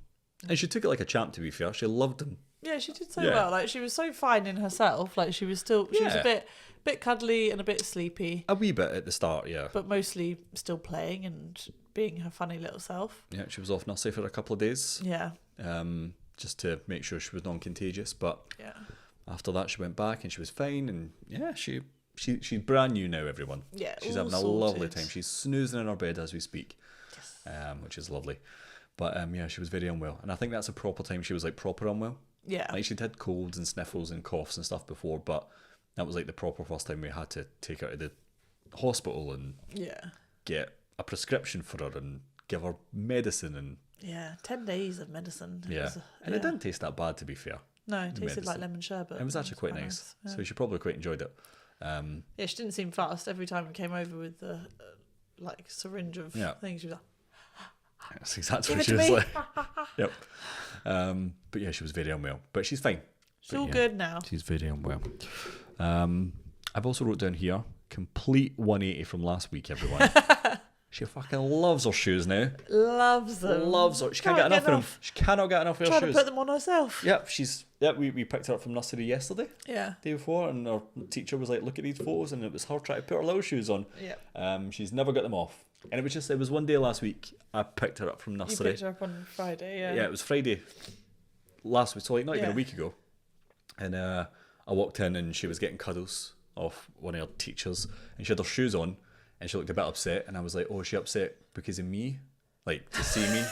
B: she took it like a champ, to be fair. She loved them.
A: Yeah, she did so
B: Yeah.
A: well. Like she was so fine in herself. Like she was a
B: Yeah.
A: bit cuddly and a bit sleepy,
B: A wee bit at the start, yeah.
A: but mostly still playing and being her funny little self.
B: Yeah, she was off nursery for a couple of days,
A: Yeah.
B: just to make sure she was non-contagious. But
A: Yeah.
B: after that, she went back and she was fine. And yeah, she's brand new now, everyone.
A: Yeah.
B: She's
A: all
B: having a lovely
A: sorted.
B: time. She's snoozing in her bed as we speak,
A: Yes.
B: which is lovely. But yeah, she was very unwell. And I think that's a proper time she was like proper unwell.
A: Yeah.
B: Like she'd had colds and sniffles and coughs and stuff before, but that was like the proper first time we had to take her to the hospital and
A: Yeah.
B: get a prescription for her and give her medicine and
A: 10 days of medicine.
B: And it didn't taste that bad, to be fair.
A: No, it tasted
B: medicine.
A: like lemon sherbet.
B: It was actually quite nice.
A: Yeah.
B: So she probably quite enjoyed it.
A: Yeah, she didn't seem fast. Every time we came over with the like syringe of things, she was like,
B: That's exactly
A: "Give
B: what
A: it
B: she
A: to
B: was
A: me."
B: like. Yep. But yeah, she was very unwell. But she's fine.
A: She's all good now.
B: She's very unwell. I've also wrote down here, complete 180 from last week, everyone. She fucking loves her shoes now.
A: Loves them.
B: Loves her. She can't get enough of them. She cannot get enough of her
A: Trying
B: shoes.
A: to put them on herself.
B: Yep, we picked her up from nursery yesterday,
A: Yeah.
B: day before, and our teacher was like, look at these photos, and it was her trying to put her little shoes on.
A: Yeah.
B: She's never got them off. And it was one day last week, I picked her up from
A: You
B: nursery.
A: picked her up on Friday,
B: Yeah, it was Friday last week, so like not even a
A: Yeah.
B: week ago. And I walked in and she was getting cuddles off one of her teachers, and she had her shoes on, and she looked a bit upset, and I was like, oh, is she upset because of me? Like, to see me?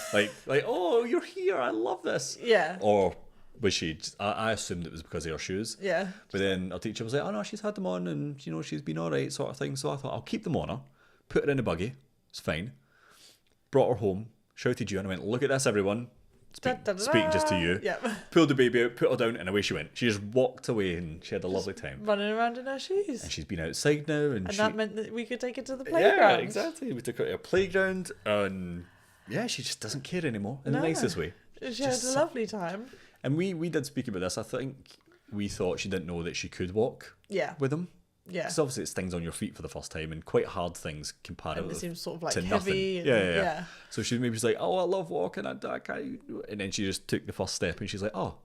B: like, oh, you're here, I love this.
A: Yeah.
B: Or was she, I assumed it was because of her shoes.
A: Yeah.
B: But then our teacher was like, oh no, she's had them on and, she's been all right, sort of thing. So I thought, I'll keep them on her, put her in the buggy, it's fine. Brought her home, shouted you, and I went, look at this, everyone. Speaking just to you.
A: Yeah.
B: Pulled the baby out, put her down, and away she went. She just walked away and she had a lovely time.
A: Running around in her shoes.
B: And she's been outside now. And
A: that meant that we could take her to the playground.
B: Yeah, exactly. We took her to a playground, and yeah, she just doesn't care anymore in the nicest way.
A: She had a lovely time.
B: And we did speak about this. I think we thought she didn't know that she could walk
A: Yeah.
B: with him.
A: Yeah.
B: Because obviously it's things on your feet for the first time and quite hard things
A: And
B: comparative
A: it seems sort of like
B: to
A: heavy.
B: nothing.
A: And,
B: Yeah. So she maybe was like, oh, I love walking. I can't. And then she just took the first step and she's like, oh,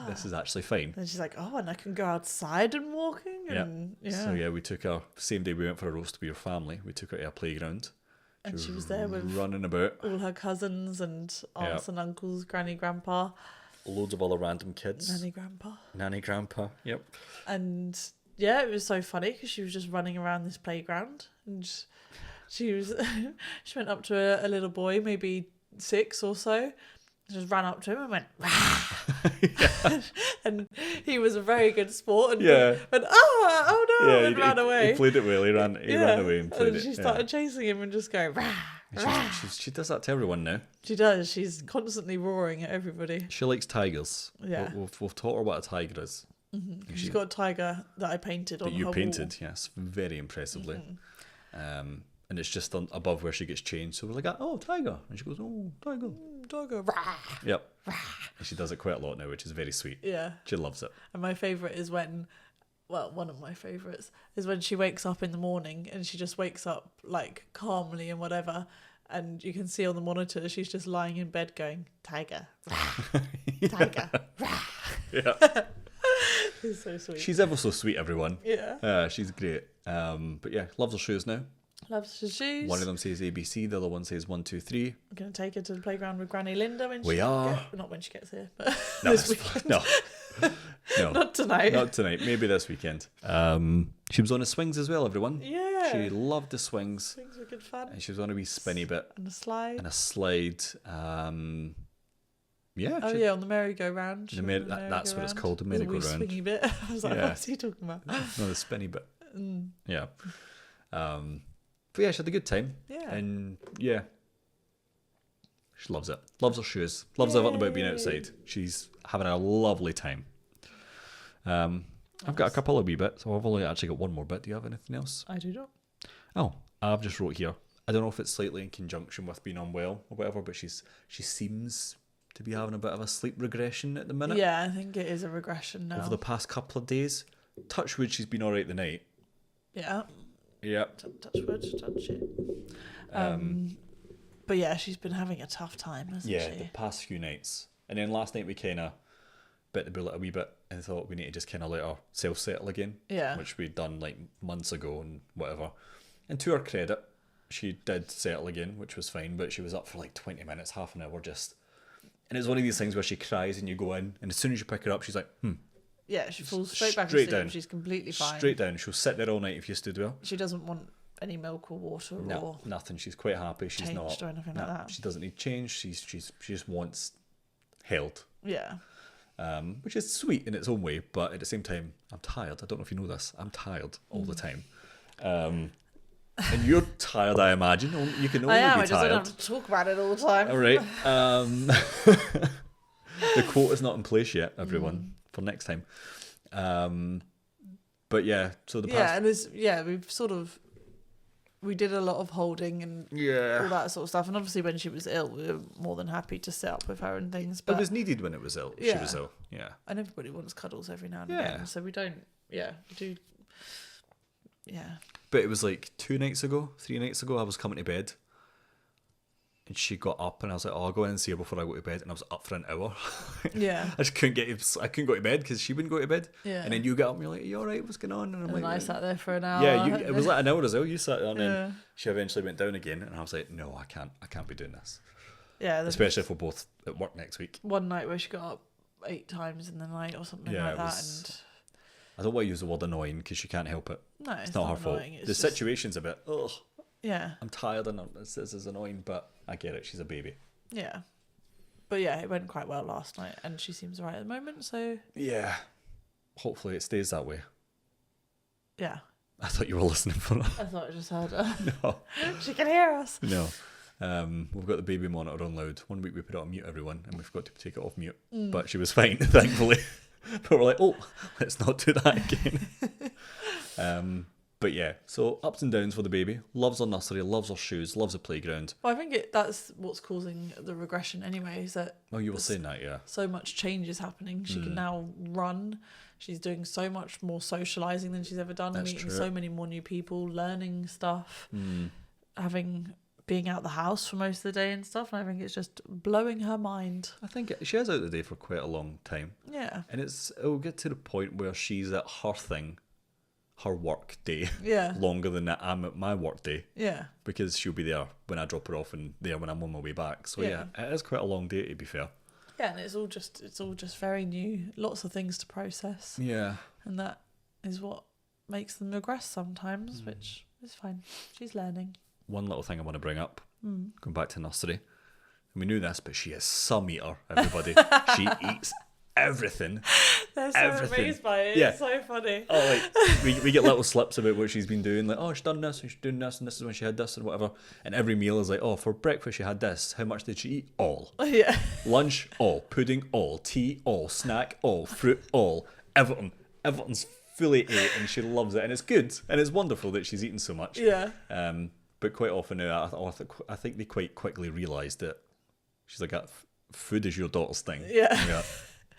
B: this is actually fine.
A: And she's like, oh, and I can go outside and walking. And,
B: So yeah, we took her, same day we went for a roast with your family, we took her to a playground.
A: And she was there with
B: running about.
A: all her cousins and aunts and uncles, granny, grandpa.
B: Loads of other random kids.
A: Nanny, grandpa.
B: Yep.
A: And yeah, it was so funny because she was just running around this playground, and she went up to a little boy, maybe 6 or so, just ran up to him and went, rah! And he was a very good sport and went, oh no, and ran away.
B: He played it well. He ran away and played
A: and she started chasing him and just going, rah!
B: She does that to everyone now.
A: She does. She's constantly roaring at everybody.
B: She likes tigers.
A: Yeah.
B: We've taught her what a tiger is.
A: Mm-hmm. She's got a tiger that I painted on her wall.
B: That you painted, yes, very impressively. And it's just above where she gets changed. So we're like, oh, tiger. And she goes, oh, tiger.
A: Tiger. Rah!
B: Yep. And she does it quite a lot now, which is very sweet.
A: Yeah.
B: She loves it.
A: And my favourite is when... Well, one of my favourites is when she wakes up in the morning and she just wakes up like calmly and whatever, and you can see on the monitor she's just lying in bed going, tiger, rah, tiger, rah.
B: Yeah.
A: It's so sweet.
B: She's ever so sweet, everyone.
A: Yeah.
B: She's great. But yeah, loves her shoes now.
A: Loves her shoes.
B: One of them says ABC, the other one says 1, 2, 3.
A: I'm going to take her to the playground with Granny Linda when not when she gets here, but this weekend.
B: No.
A: Not tonight.
B: Not tonight. Maybe this weekend. She was on the swings as well, everyone.
A: Yeah.
B: She loved the swings.
A: Swings were good fun.
B: And she was on a wee spinny bit.
A: And a slide.
B: Yeah.
A: Oh yeah, on the merry-go-round.
B: That's what it's called, the merry-go-round.
A: Swingy bit. I was like, what's he talking about?
B: No, the spinny bit. Yeah. But yeah, she had a good time.
A: Yeah.
B: And yeah. She loves it. Loves her shoes. Loves everything about being outside. She's having a lovely time. I've got a couple of wee bits. So I've only actually got one more bit. Do you have anything else?
A: I do not.
B: Oh, I've just wrote here. I don't know if it's slightly in conjunction with being unwell or whatever, but she seems to be having a bit of a sleep regression at the minute.
A: Yeah, I think it is a regression now.
B: Over the past couple of days. Touch wood, she's been all right the night.
A: Yeah.
B: Yep.
A: Touch wood, touch it. But yeah, she's been having a tough time, hasn't she?
B: Yeah, the past few nights. And then last night we kind of bit the bullet a wee bit and thought we need to just kind of let her self-settle again.
A: Yeah.
B: Which we'd done like months ago and whatever. And to her credit, she did settle again, which was fine, but she was up for like 20 minutes, half an hour just... And it's one of these things where she cries and you go in, and as soon as you pick her up, she's like,
A: Yeah, she falls straight back asleep and she's completely fine.
B: Straight down. She'll sit there all night if you stood well.
A: She doesn't want any milk or water or
B: nothing. She's quite happy. She's not
A: or anything like that.
B: She doesn't need change. She just wants held.
A: Yeah.
B: Which is sweet in its own way, but at the same time, I'm tired. I don't know if you know this. I'm tired all the time. And you're tired, I imagine. You can only be tired. I just don't have
A: to talk about it all the time.
B: All right. The quote is not in place yet, everyone, for next time. But yeah, so the past...
A: we did a lot of holding and all that sort of stuff. And obviously when she was ill, we were more than happy to sit up with her and things. But
B: it was needed when it was ill.
A: Yeah.
B: She was ill, yeah.
A: And everybody wants cuddles every now and again. So we don't, we do,
B: But it was like 3 nights ago, I was coming to bed. And she got up and I was like, I'll go in and see her before I go to bed. And I was up for an hour.
A: Yeah.
B: I just couldn't go to bed because she wouldn't go to bed.
A: Yeah.
B: And then you get up and you're like, are you all right? What's going on? And I'm
A: I sat there for an hour.
B: Yeah, it was like an hour as well. You sat there and then she eventually went down again. And I was like, no, I can't be doing this.
A: Yeah.
B: Especially if we're both at work next week.
A: One night where she got up 8 times in the night or something like that. And
B: I don't want to use the word annoying because she can't help it.
A: No,
B: it's not her fault. The situation's a bit,
A: yeah.
B: I'm tired and this is annoying, but I get it. She's a baby.
A: Yeah. But yeah, it went quite well last night and she seems right at the moment, so...
B: Yeah. Hopefully it stays that way.
A: Yeah.
B: I thought you were listening for that.
A: I thought I just heard her.
B: No.
A: She can hear us.
B: No. We've got the baby monitor on loud. One week we put it on mute, everyone, and we've got to take it off mute. But she was fine, thankfully. But we're like, let's not do that again. But yeah, so ups and downs for the baby. Loves her nursery, loves her shoes, loves the playground.
A: Well, I think that's what's causing the regression anyway, is that
B: Oh, you were saying that, yeah.
A: so much change is happening. She can now run. She's doing so much more socialising than she's ever done,
B: That's
A: meeting
B: true.
A: so many more new people, learning stuff, being out the house for most of the day and stuff. And I think it's just blowing her mind.
B: I think she is out the day for quite a long time.
A: Yeah.
B: And it'll get to the point where she's at her thing, her work day,
A: Yeah.
B: longer than I'm at my work day.
A: Yeah.
B: Because she'll be there when I drop her off and there when I'm on my way back. So yeah, it is quite a long day, to be fair.
A: Yeah, and it's all just very new. Lots of things to process.
B: Yeah.
A: And that is what makes them regress sometimes, which is fine. She's learning.
B: One little thing I want to bring up, going back to nursery. And we knew this, but she is some eater, everybody. She eats everything.
A: They're so amazed by it.
B: Yeah.
A: It's so funny.
B: Oh, like we get little slips about what she's been doing. Like, oh, she's done this and she's doing this and this is when she had this and whatever. And every meal is like, oh, for breakfast she had this. How much did she eat? All.
A: Yeah.
B: Lunch, all. Pudding, all. Tea, all. Snack, all. Fruit, all. Everything. Everything's fully ate and she loves it. And it's good. And it's wonderful that she's eating so much.
A: Yeah.
B: But quite often now, I think they quite quickly realised that she's like, food is your daughter's thing.
A: Yeah.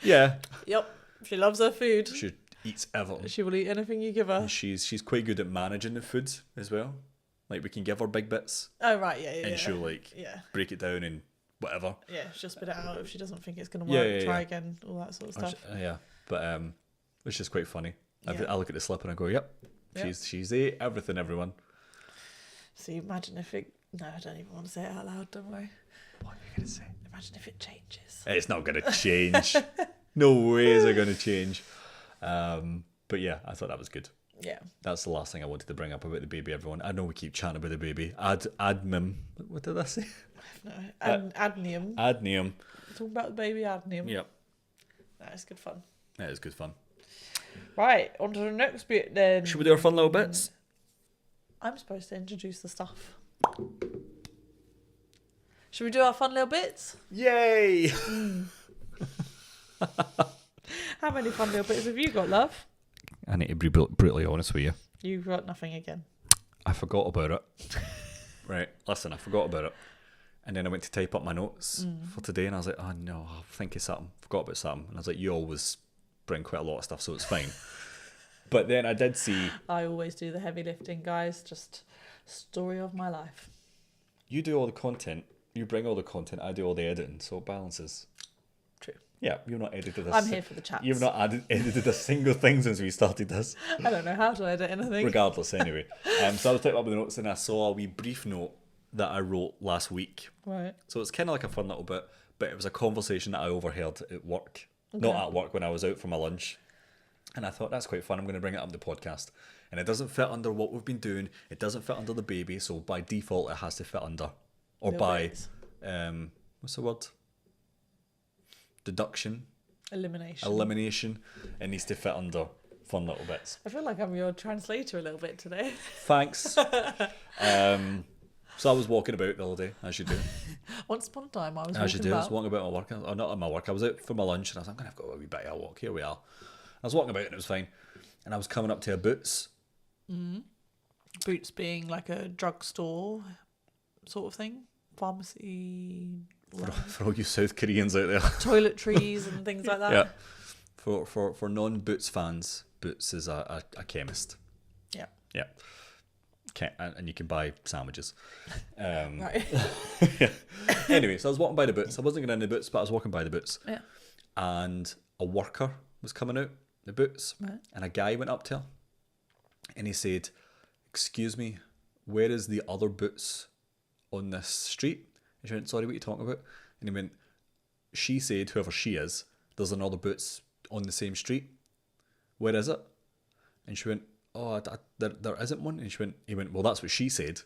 B: Yeah.
A: Yep. She loves her food.
B: She eats everything.
A: She will eat anything you give her.
B: And she's quite good at managing the food as well. Like, we can give her big bits.
A: Oh, right. Yeah.
B: And she'll, like, break it down and whatever.
A: Yeah, she'll spit it out if she doesn't think it's going to work. Try again. All that sort of stuff.
B: But it's just quite funny. I look at the slip and I go, yep. She's ate everything, everyone.
A: So imagine if it... No, I don't even want to say it out loud, don't worry.
B: What are you going to say?
A: Imagine if it changes.
B: It's not going to change. No way is it going to change. But yeah, I thought that was good.
A: Yeah.
B: That's the last thing I wanted to bring up about the baby, everyone. I know we keep chatting about the baby. Admim. What did I say?
A: No. Adnium.
B: Adnium.
A: Talking about the baby adnium.
B: Yep.
A: That is good fun.
B: That is good fun.
A: Right, on to the next bit then.
B: Should we do our fun little bits?
A: I'm supposed to introduce the stuff. Should we do our fun little bits?
B: Yay!
A: How many fun little bits have you got, love?
B: I need to be brutally honest with you.
A: You've got nothing again.
B: I forgot about it. Right, listen, I forgot about it. And then I went to type up my notes for today and I was like, oh no, I'll think of something. Forgot about something. And I was like, you always bring quite a lot of stuff, so it's fine. But then I did see...
A: I always do the heavy lifting, guys. Just story of my life.
B: You do all the content. You bring all the content. I do all the editing, so it balances.
A: True.
B: Yeah, you've not edited this.
A: I'm here for the chats.
B: You've not edited a single thing since we started this.
A: I don't know how to edit anything.
B: Regardless, anyway. So I was typing up the notes and I saw a wee brief note that I wrote last week.
A: Right.
B: So it's kind of like a fun little bit, but it was a conversation that I overheard at work. Okay. Not at work, when I was out for my lunch. And I thought, that's quite fun. I'm going to bring it up in the podcast. And it doesn't fit under what we've been doing. It doesn't fit under the baby. So by default, it has to fit under. Or
A: No
B: by,
A: ways.
B: What's the word? Deduction.
A: Elimination.
B: It needs to fit under fun little bits.
A: I feel like I'm your translator a little bit today.
B: Thanks. So I was walking about the other day, as you do.
A: Once upon a time, I was
B: As you
A: walking
B: do, I was
A: about.
B: walking about my work. Or not at my work. I was out for my lunch and I was like, I'm going to have got a wee bit of a walk. Here we are. I was walking about and it was fine. And I was coming up to a Boots.
A: Mm. Boots being like a drugstore sort of thing. Pharmacy.
B: For all you South Koreans out there.
A: Toiletries and things like that.
B: Yeah. For non-Boots fans, Boots is a chemist.
A: Yeah.
B: Yeah. And you can buy sandwiches.
A: Right.
B: Yeah. Anyway, so I was walking by the Boots. I wasn't going in the Boots, but I was walking by the Boots.
A: Yeah.
B: And a worker was coming out the Boots.
A: Right.
B: And a guy went up to her. And he said, excuse me, where is the other Boots on this street? And she went, sorry, what are you talking about? And he went, she said, whoever she is, there's another Boots on the same street. Where is it? And she went, oh, there isn't one. And he went, well, that's what she said.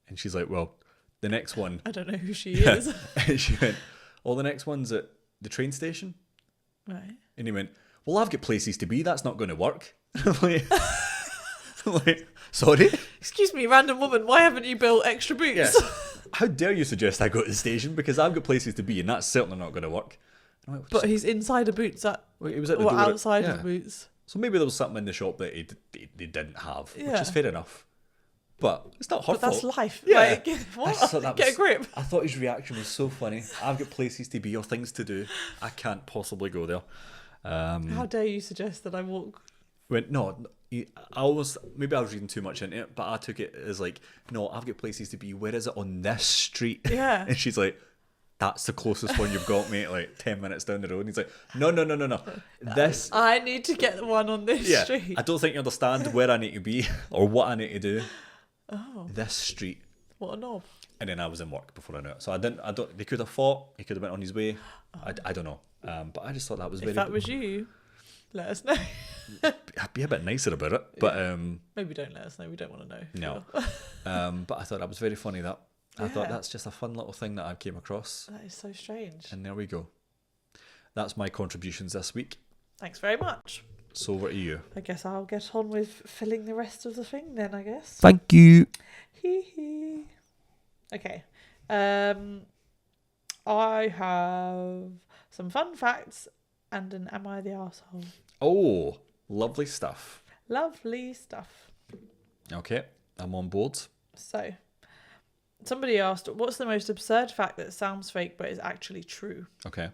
B: And she's like, well, the next one.
A: I don't know who she is.
B: And she went, oh, the next one's at the train station.
A: Right.
B: And he went, well, I've got places to be. That's not going to work. I'm like, sorry?
A: Excuse me, random woman, why haven't you built extra boots?
B: Yeah. How dare you suggest I go to the station? Because I've got places to be and that's certainly not going to work. I'm like,
A: But he's inside a Boots at...
B: Well, he was at the
A: or
B: door
A: outside
B: yeah.
A: of the Boots.
B: So maybe there was something in the shop that they didn't have, which
A: Yeah.
B: is fair enough. But it's not her
A: But that's
B: fault.
A: life.
B: Yeah.
A: Like,
B: I
A: what?
B: just thought that
A: Get a grip.
B: I thought his reaction was so funny. I've got places to be or things to do. I can't possibly go there.
A: How dare you suggest that I walk?
B: I almost, maybe I was reading too much into it, but I took it as like, no, I've got places to be. Where is it on this street?
A: Yeah.
B: And she's like, that's the closest one you've got, mate, like 10 minutes down the road. And he's like, no. This,
A: I need to get the one on this
B: yeah,
A: street.
B: I don't think you understand where I need to be or what I need to do.
A: Oh,
B: This street.
A: what a knob.
B: And then I was in work before I knew it. So they could have fought, he could have went on his way. I don't know. But I just thought that was very
A: If that was you, let us know.
B: I'd be a bit nicer about it. But
A: Maybe don't let us know. We don't want to know.
B: no.
A: Sure.
B: But I thought that was very funny that. I thought
A: Yeah.
B: that's just a fun little thing that I came across.
A: That is so strange.
B: And there we go. That's my contributions this week.
A: Thanks very much.
B: So over to you.
A: I guess I'll get on with filling the rest of the thing then, I guess.
B: Thank you.
A: Hee hee. Okay. I have some fun facts and an Am I the Arsehole?
B: Oh, lovely stuff.
A: Lovely stuff.
B: Okay, I'm on board.
A: So, somebody asked, what's the most absurd fact that sounds fake but is actually true?
B: Okay.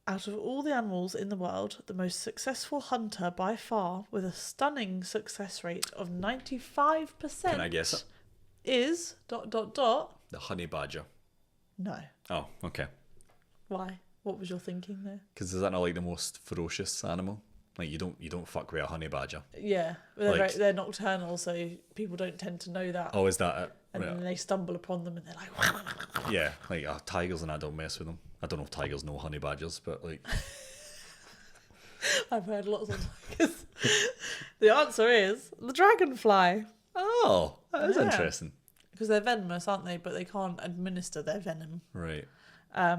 A: Out of all the animals in the world, the most successful hunter by far, with a stunning success rate of 95%,
B: Can I guess it?
A: is ...
B: The honey badger.
A: No.
B: Oh, okay.
A: Why? What was your thinking there?
B: Because is that not like the most ferocious animal? Like you don't fuck with a honey badger.
A: Yeah, they're,
B: Like-
A: they're nocturnal, so people don't tend to know that.
B: Oh, is that it?
A: and
B: Right.
A: then they stumble upon them and they're like...
B: Yeah, like tigers and I don't mess with them. I don't know if tigers know honey badgers, but like
A: I've heard lots of tigers. The answer is the dragonfly.
B: oh, that is
A: Yeah.
B: interesting.
A: Because they're venomous, aren't they? But they can't administer their venom.
B: Right.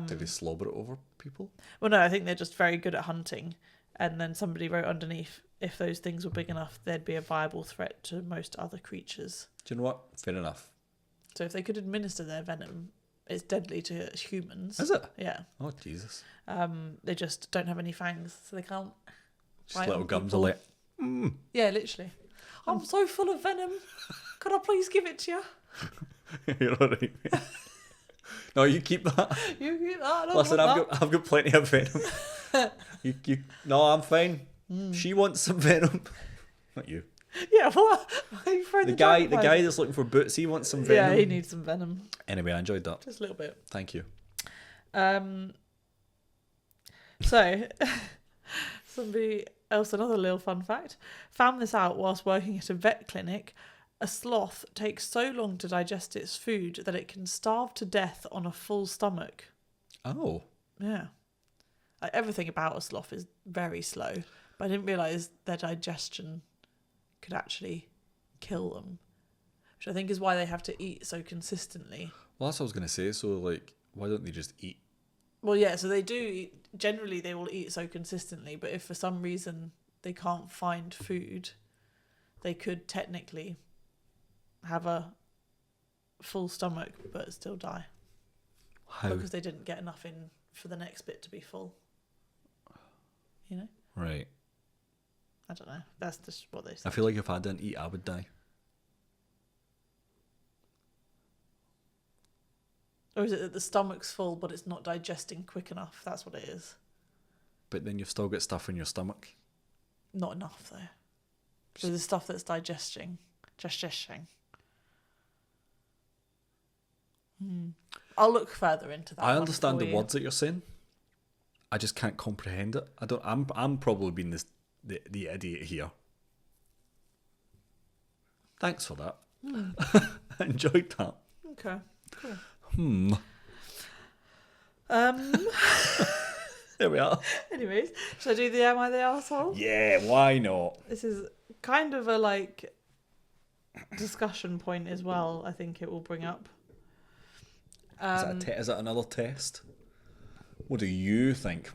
B: Do they slobber it over people?
A: Well, no, I think they're just very good at hunting. And then somebody wrote underneath, if those things were big enough, they'd be a viable threat to most other creatures.
B: Do you know what? Fair enough.
A: So if they could administer their venom, it's deadly to humans.
B: Is it?
A: Yeah.
B: Oh Jesus!
A: They just don't have any fangs, so they can't.
B: Just
A: bite
B: little
A: on
B: gums
A: people.
B: are like.
A: Yeah, literally. I'm so full of venom. Could I please give it to you?
B: You're alright. No, you keep that.
A: You I don't
B: Listen,
A: want
B: I've got plenty of venom. No, I'm fine. She wants some venom. Not you.
A: that. Yeah, what? Why are you throwing
B: The
A: the
B: guy
A: dragonflies?
B: that's looking for boots, he wants some venom.
A: Yeah, he needs some venom.
B: Anyway, I enjoyed that.
A: Just a little bit.
B: Thank you.
A: So, somebody else, another little fun fact, found this out whilst working at a vet clinic. A sloth takes so long to digest its food that it can starve to death on a full stomach.
B: Oh,
A: Yeah. Like, everything about a sloth is very slow, but I didn't realise their digestion could actually kill them, which I think is why they have to eat so consistently.
B: well, that's what I was gonna say. So, like, why don't they just eat?
A: Well, yeah, so they do eat, generally they will eat so consistently, but if for some reason they can't find food, they could technically have a full stomach but still die
B: How?
A: because they didn't get enough in for the next bit to be full. You know?
B: Right.
A: I don't know. That's just what they
B: I
A: say.
B: feel like if I didn't eat, I would die.
A: Or is it that the stomach's full but it's not digesting quick enough? That's what it is.
B: But then you've still got stuff in your stomach.
A: Not enough though. So the stuff that's digesting. I'll look further into that.
B: I
A: one
B: understand
A: for
B: the
A: you.
B: words that you're saying. I just can't comprehend it. I don't. I'm probably being the idiot here. Thanks for that. I enjoyed that.
A: Okay, cool.
B: There we are.
A: Anyways, should I do the Am I the Arsehole?
B: Yeah, why not?
A: This is kind of a like discussion point as well. I think it will bring up.
B: Is that another test? What do you think?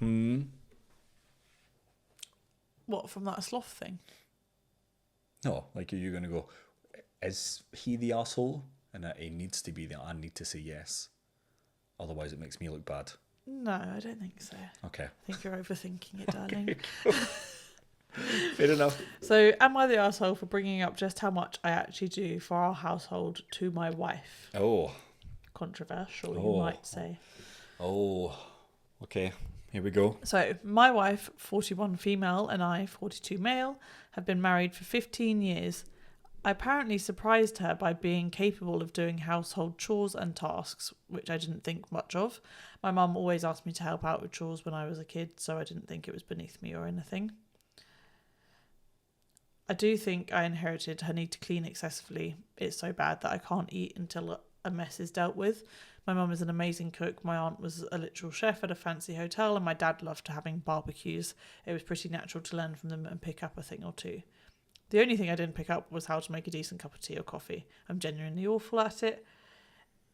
A: What, from that sloth thing?
B: No, like are you going to go, is he the asshole? And that he needs to be the, I need to say yes. Otherwise it makes me look bad.
A: No, I don't think so.
B: Okay.
A: I think you're overthinking it, darling.
B: Fair enough.
A: So, am I the arsehole for bringing up just how much I actually do for our household to my wife?
B: Oh.
A: Controversial, you might say.
B: Oh. Okay. Here we go.
A: So, my wife, 41 female, and I, 42 male, have been married for 15 years. I apparently surprised her by being capable of doing household chores and tasks, which I didn't think much of. My mum always asked me to help out with chores when I was a kid, so I didn't think it was beneath me or anything. I do think I inherited her need to clean excessively. It's so bad that I can't eat until a mess is dealt with. My mum is an amazing cook. My aunt was a literal chef at a fancy hotel, and my dad loved having barbecues. It was pretty natural to learn from them and pick up a thing or two. The only thing I didn't pick up was how to make a decent cup of tea or coffee. I'm genuinely awful at it.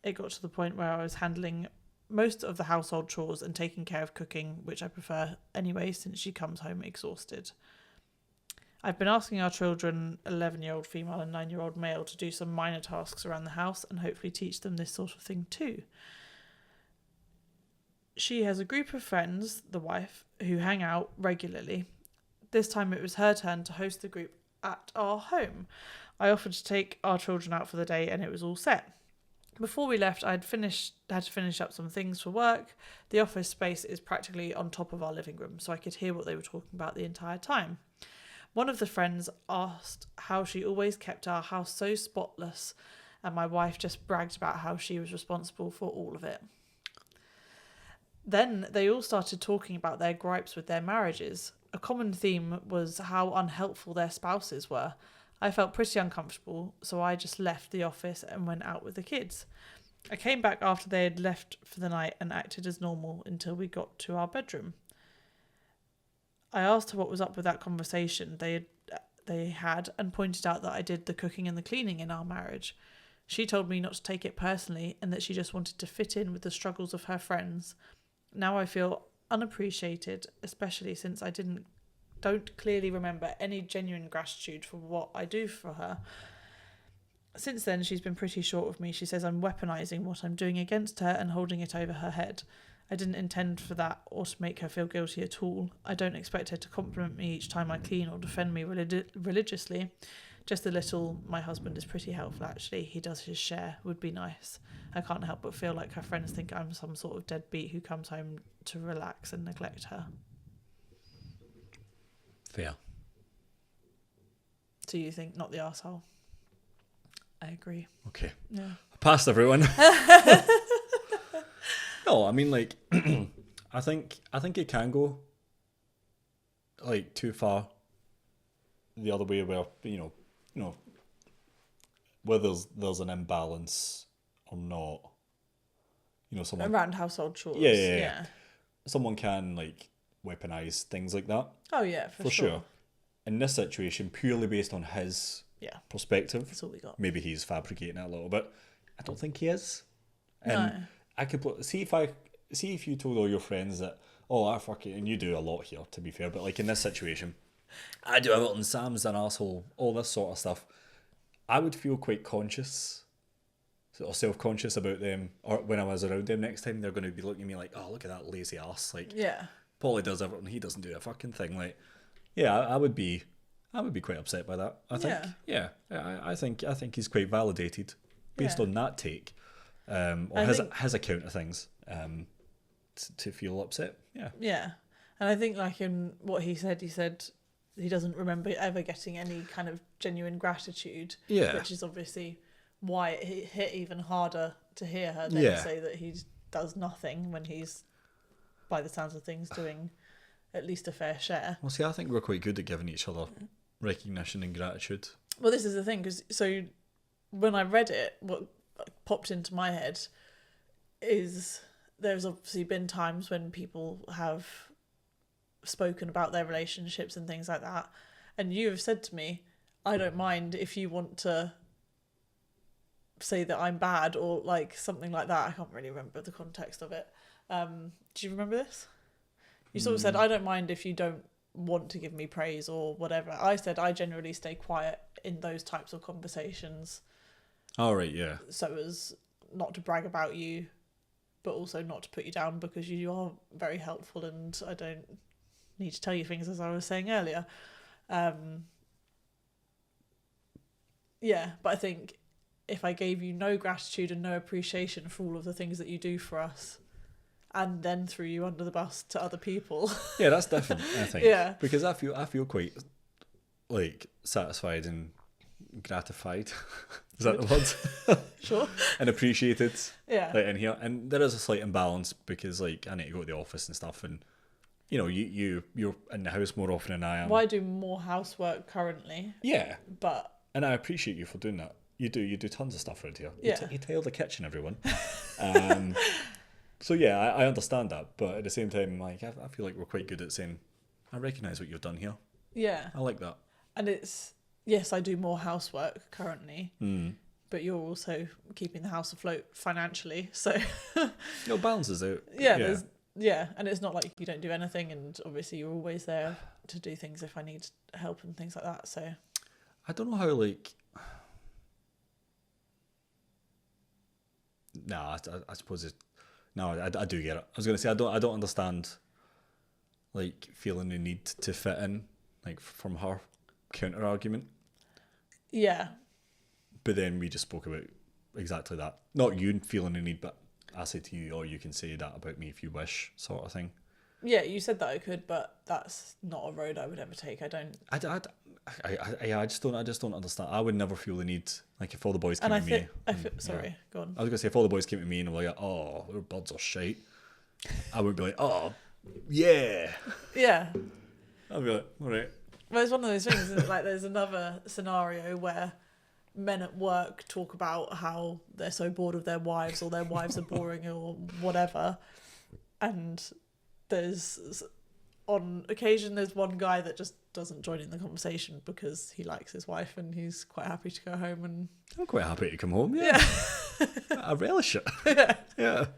A: It got to the point where I was handling most of the household chores and taking care of cooking, which I prefer anyway since she comes home exhausted. I've been asking our children, 11-year-old female and 9-year-old male, to do some minor tasks around the house and hopefully teach them this sort of thing too. She has a group of friends, the wife, who hang out regularly. This time it was her turn to host the group at our home. I offered to take our children out for the day and it was all set. Before we left, I had to finish up some things for work. The office space is practically on top of our living room, so I could hear what they were talking about the entire time. One of the friends asked how she always kept our house so spotless, and my wife just bragged about how she was responsible for all of it. Then they all started talking about their gripes with their marriages. A common theme was how unhelpful their spouses were. I felt pretty uncomfortable, so I just left the office and went out with the kids. I came back after they had left for the night and acted as normal until we got to our bedroom. I asked her what was up with that conversation they had and pointed out that I did the cooking and the cleaning in our marriage. She told me not to take it personally and that she just wanted to fit in with the struggles of her friends. Now I feel unappreciated, especially since I don't clearly remember any genuine gratitude for what I do for her. Since then, she's been pretty short of me. She says I'm weaponizing what I'm doing against her and holding it over her head. I didn't intend for that or to make her feel guilty at all. I don't expect her to compliment me each time I clean or defend me religiously. Just a little, my husband is pretty helpful actually. He does his share, would be nice. I can't help but feel like her friends think I'm some sort of deadbeat who comes home to relax and neglect her.
B: Fair.
A: So you think not the arsehole? I agree.
B: Okay.
A: Yeah.
B: Past everyone. No, I mean, like, I think it can go like too far the other way, where you know whether there's an imbalance or not. Someone
A: Around household chores.
B: Yeah. Someone can like weaponize things like that.
A: Oh yeah, for
B: sure. In this situation, purely based on his perspective,
A: that's all we got.
B: Maybe he's fabricating it a little bit. I don't think he is.
A: No.
B: I could see if you told all your friends that, I fucking, and you do a lot here, to be fair, but like in this situation, I do a lot and Sam's an asshole, all this sort of stuff. I would feel quite conscious or self-conscious about them, or when I was around them next time, they're going to be looking at me like, oh, look at that lazy ass. Like, Paulie does everything, he doesn't do a fucking thing. Like, I would be quite upset by that. I think, I think he's quite validated based on that take. Or his account of things, to feel upset.
A: Yeah. And I think like in what he said he doesn't remember ever getting any kind of genuine gratitude. Yeah. Which is obviously why it hit even harder to hear her then say that he does nothing when he's, by the sounds of things, doing at least a fair share.
B: Well, see, I think we're quite good at giving each other recognition and gratitude.
A: Well, this is the thing, because so when I read it, what popped into my head is there's obviously been times when people have spoken about their relationships and things like that, and you have said to me, I don't mind if you want to say that I'm bad or like something like that. I can't really remember the context of it. Do you remember this? You sort of said, I don't mind if you don't want to give me praise or whatever. I said I generally stay quiet in those types of conversations.
B: Oh, right, yeah.
A: So as not to brag about you but also not to put you down because you are very helpful and I don't need to tell you things, as I was saying earlier. Yeah, but I think if I gave you no gratitude and no appreciation for all of the things that you do for us, and then threw you under the bus to other people.
B: Yeah, that's different, I think.
A: Yeah.
B: Because I feel quite like satisfied and gratified. Is that the word?
A: Sure.
B: And appreciated.
A: Yeah.
B: Like in here. And there is a slight imbalance because like I need to go to the office and stuff, and you know, you're in the house more often than I am.
A: Well, I do more housework currently.
B: Yeah.
A: But
B: And I appreciate you for doing that. You do tons of stuff around here.
A: Yeah.
B: You tile the kitchen, everyone. So yeah, I understand that, but at the same time, like I feel like we're quite good at saying, I recognise what you've done here.
A: yeah.
B: I like that.
A: And it's, yes, I do more housework currently, but you're also keeping the house afloat financially. So
B: No, balances out.
A: yeah, and it's not like you don't do anything, and obviously you're always there to do things if I need help and things like that. So
B: I don't know how like. Nah, I suppose it. No, I do get it. I was gonna say I don't understand. Like feeling the need to fit in, like from her counter argument.
A: yeah,
B: But then we just spoke about exactly that. Not you feeling the need, but I say to you, oh, you can say that about me if you wish, sort of thing.
A: yeah, you said that I could, but that's not a road I would ever take. I don't.
B: I just don't understand. I would never feel the need, like if all the boys came
A: And
B: to me.
A: Sorry, go on.
B: I was gonna say if all the boys came to me and were like, oh, their buds are shite, I would be like, oh, yeah.
A: Yeah.
B: I'd be like, all right.
A: Well, it's one of those things, isn't it? Like there's another scenario where men at work talk about how they're so bored of their wives or their wives are boring or whatever. And there's, on occasion, there's one guy that just doesn't join in the conversation because he likes his wife and he's quite happy to go home and...
B: I'm quite happy to come home, yeah. I relish it.
A: Yeah.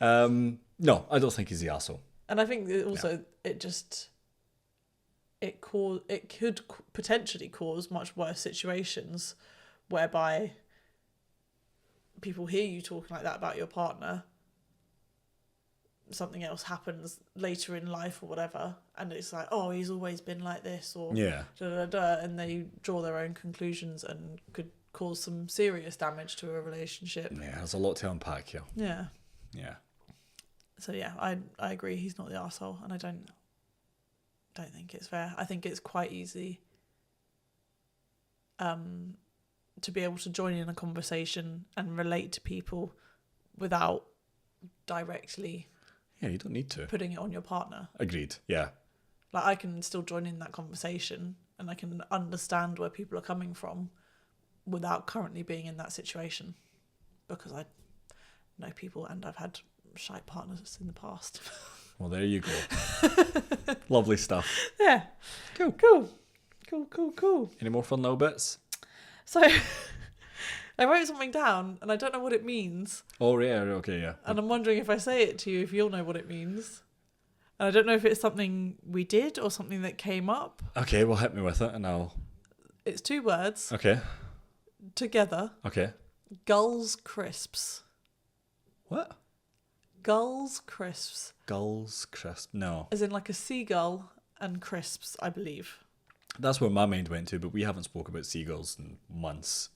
B: No, I don't think he's the arsehole.
A: And I think that also it could potentially cause much worse situations whereby people hear you talking like that about your partner, something else happens later in life or whatever, and it's like, oh, he's always been like this, or and they draw their own conclusions and could cause some serious damage to a relationship.
B: Yeah, there's a lot to unpack here.
A: Yeah. So yeah, I agree. He's not the arsehole, and I don't think it's fair. I think it's quite easy to be able to join in a conversation and relate to people without directly
B: you don't need to
A: putting it on your partner.
B: Agreed. Yeah.
A: Like I can still join in that conversation and I can understand where people are coming from without currently being in that situation, because I know people and I've had shy partners in the past.
B: Well, there you go. Lovely stuff.
A: Yeah. Cool.
B: Any more fun little bits?
A: So I wrote something down and I don't know what it means.
B: Oh, yeah. Okay, yeah.
A: And I'm wondering if I say it to you, if you'll know what it means. And I don't know if it's something we did or something that came up.
B: Okay, well, hit me with it and I'll...
A: It's 2 words.
B: Okay.
A: Together.
B: Okay.
A: Gulls crisps.
B: What?
A: Gulls crisps.
B: Gulls crisp? No.
A: As in like a seagull and crisps, I believe.
B: That's where my mind went to, but we haven't spoke about seagulls in months.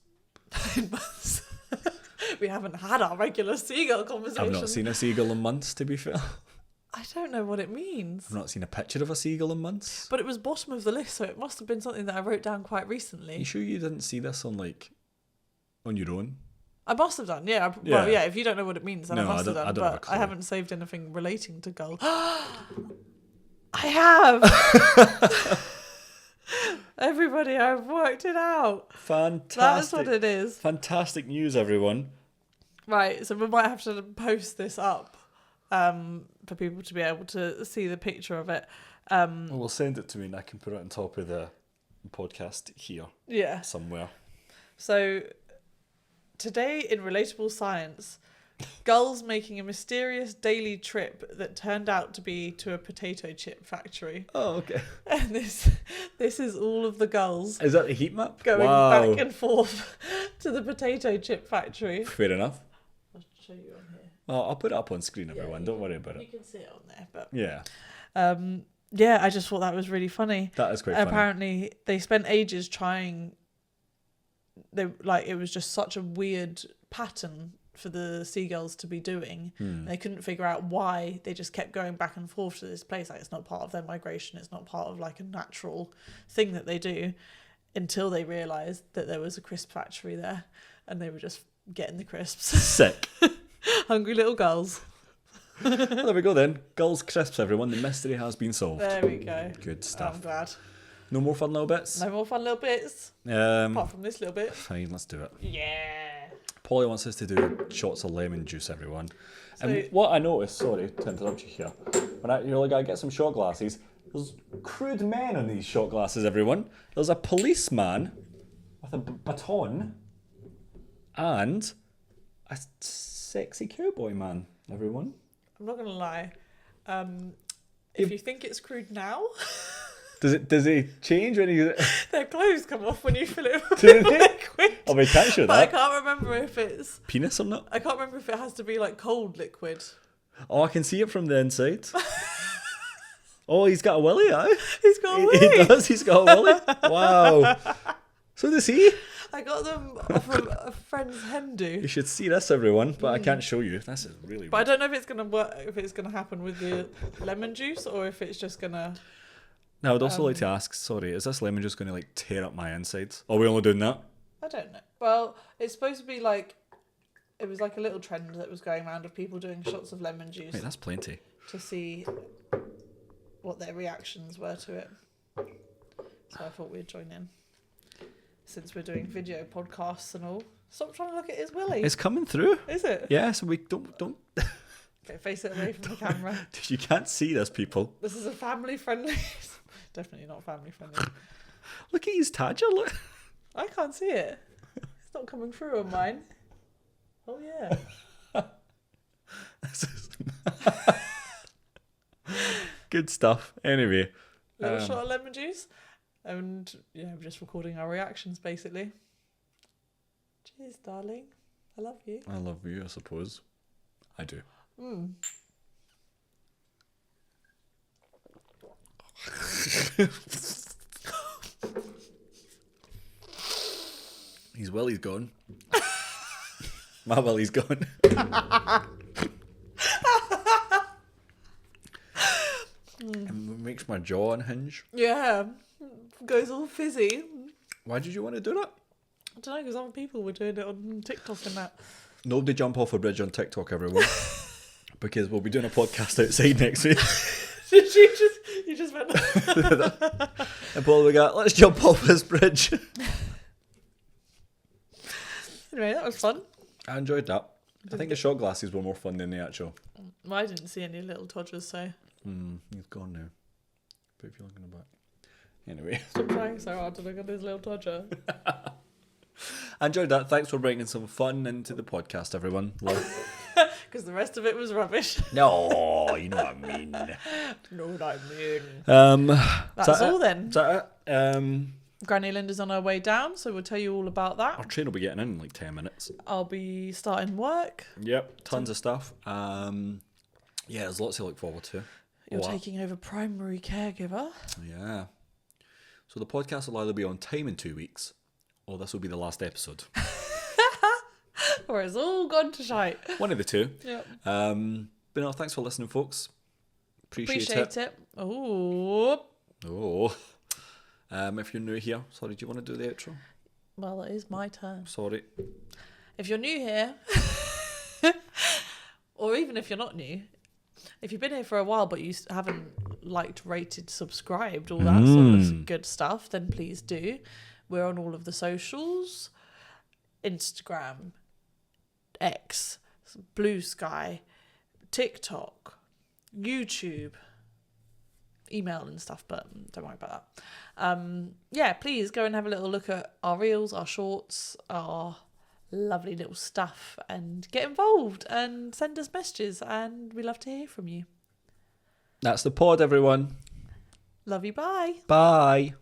A: We haven't had our regular seagull conversation.
B: I've not seen a seagull in months, to be fair.
A: I don't know what it means.
B: I've not seen a picture of a seagull in months.
A: But it was bottom of the list, so it must have been something that I wrote down quite recently.
B: You sure you didn't see this on your own?
A: I must have done, yeah. Well, yeah, if you don't know what it means, then I must have done. But I haven't saved anything relating to gull. I have! Everybody, I've worked it out.
B: Fantastic.
A: That's what it is.
B: Fantastic news, everyone.
A: Right, so we might have to post this up for people to be able to see the picture of it.
B: We'll send it to me and I can put it on top of the podcast here.
A: Yeah.
B: Somewhere.
A: So... Today in Relatable Science, gulls making a mysterious daily trip that turned out to be to a potato chip factory.
B: Oh, okay.
A: And this is all of the gulls.
B: Is that the heat map?
A: Going back and forth to the potato chip factory.
B: Fair enough.
A: I'll show you on here.
B: Well, I'll put it up on screen, everyone. Don't worry about
A: You
B: it.
A: can see it on there, but
B: Yeah,
A: yeah, I just thought that was really funny.
B: that is quite funny.
A: Apparently, they spent ages trying. It was just such a weird pattern for the seagulls to be doing. They couldn't figure out why. They just kept going back and forth to this place. Like, it's not part of their migration. It's not part of like a natural thing that they do, until they realised that there was a crisp factory there, and they were just getting the crisps.
B: Sick.
A: Hungry little gulls.
B: Well, there we go then. Gulls crisps, everyone. The mystery has been solved.
A: There we go.
B: Good stuff.
A: I'm glad.
B: No more fun little bits?
A: No more fun little bits, apart from this little bit.
B: Fine, let's do it.
A: Yeah.
B: Polly wants us to do shots of lemon juice, everyone.
A: So-
B: And what I noticed, sorry to interrupt you here, you're like, I get some shot glasses. There's crude men on these shot glasses, everyone. There's a policeman with a baton and a sexy cowboy man, everyone.
A: I'm not gonna lie. If you think it's crude now,
B: Does it change when you...
A: their clothes come off when you fill it with
B: Do they?
A: liquid.
B: Oh, we can't show
A: But I
B: that.
A: can't remember if it's.
B: Penis or not?
A: I can't remember if it has to be like cold liquid.
B: Oh, I can see it from the inside. Oh, he's got a willy, eh?
A: He's got a
B: He
A: willy.
B: does, he's got a willy. Wow. So does he.
A: I got them off of a friend's hen do.
B: You should see this, everyone, but I can't show you. This is really
A: But I
B: weird.
A: don't know if it's gonna work. If it's gonna happen with the lemon juice, or if it's just gonna.
B: Now, I'd also like to ask, sorry, is this lemon just going to like tear up my insides? Are we only doing that?
A: I don't know. Well, it's supposed to be like. It was like a little trend that was going around of people doing shots of lemon juice
B: Wait, that's plenty.
A: to see what their reactions were to it. So I thought we'd join in. Since we're doing video podcasts and all. Stop trying to look at his willy.
B: It's coming through.
A: Is it?
B: Yeah, so we don't.
A: Okay, face it away from the camera.
B: You can't see this, people.
A: This is a family friendly. Definitely not family friendly.
B: Look at his tadger. Look.
A: I can't see it. It's not coming through on mine. Oh yeah.
B: Good stuff. Anyway.
A: Little shot of lemon juice. And yeah, we're just recording our reactions basically. Cheers, darling. I love you.
B: I love you, I suppose. I do. His willy's gone. My willy's gone. It makes my jaw unhinge.
A: Yeah. Goes all fizzy.
B: Why did you want to do that?
A: I don't know, because other people were doing it on TikTok and that.
B: Nobody jump off a bridge on TikTok, everyone. Because we'll be doing a podcast outside next week.
A: Did you just went.
B: And Paul, we got, let's jump off this bridge.
A: Anyway, that was fun.
B: I enjoyed that. I think the shot glasses were more fun than the actual.
A: Well, I didn't see any little Todgers, so.
B: He's gone now. But if you're looking back. Anyway.
A: Stop trying so hard to look at this little Todger.
B: I enjoyed that. Thanks for bringing some fun into the podcast, everyone. Love.
A: Because the rest of it was rubbish.
B: No, you know what I mean.
A: Know what I mean. That's all then.
B: Is that it?
A: Granny Linda's on her way down, so we'll tell you all about that.
B: Our train will be getting in like 10 minutes.
A: I'll be starting work.
B: Yep, tons of stuff. Yeah, there's lots to look forward to.
A: You're taking over primary caregiver.
B: Yeah. So the podcast will either be on time in 2 weeks, or this will be the last episode.
A: Or it's all gone to shite.
B: One of the two.
A: Yep.
B: But no, thanks for listening, folks. Appreciate it.
A: Oh.
B: Oh. If you're new here, sorry, do you want to do the outro?
A: Well, it is my turn.
B: Sorry.
A: If you're new here, or even if you're not new, if you've been here for a while but you haven't liked, rated, subscribed, all that sort of good stuff, then please do. We're on all of the socials. Instagram, X, Blue Sky, TikTok, YouTube, email and stuff, but don't worry about that. Yeah, please go and have a little look at our reels, our shorts, our lovely little stuff, and get involved and send us messages, and we love to hear from you.
B: That's the pod, everyone.
A: Love you, bye.
B: Bye.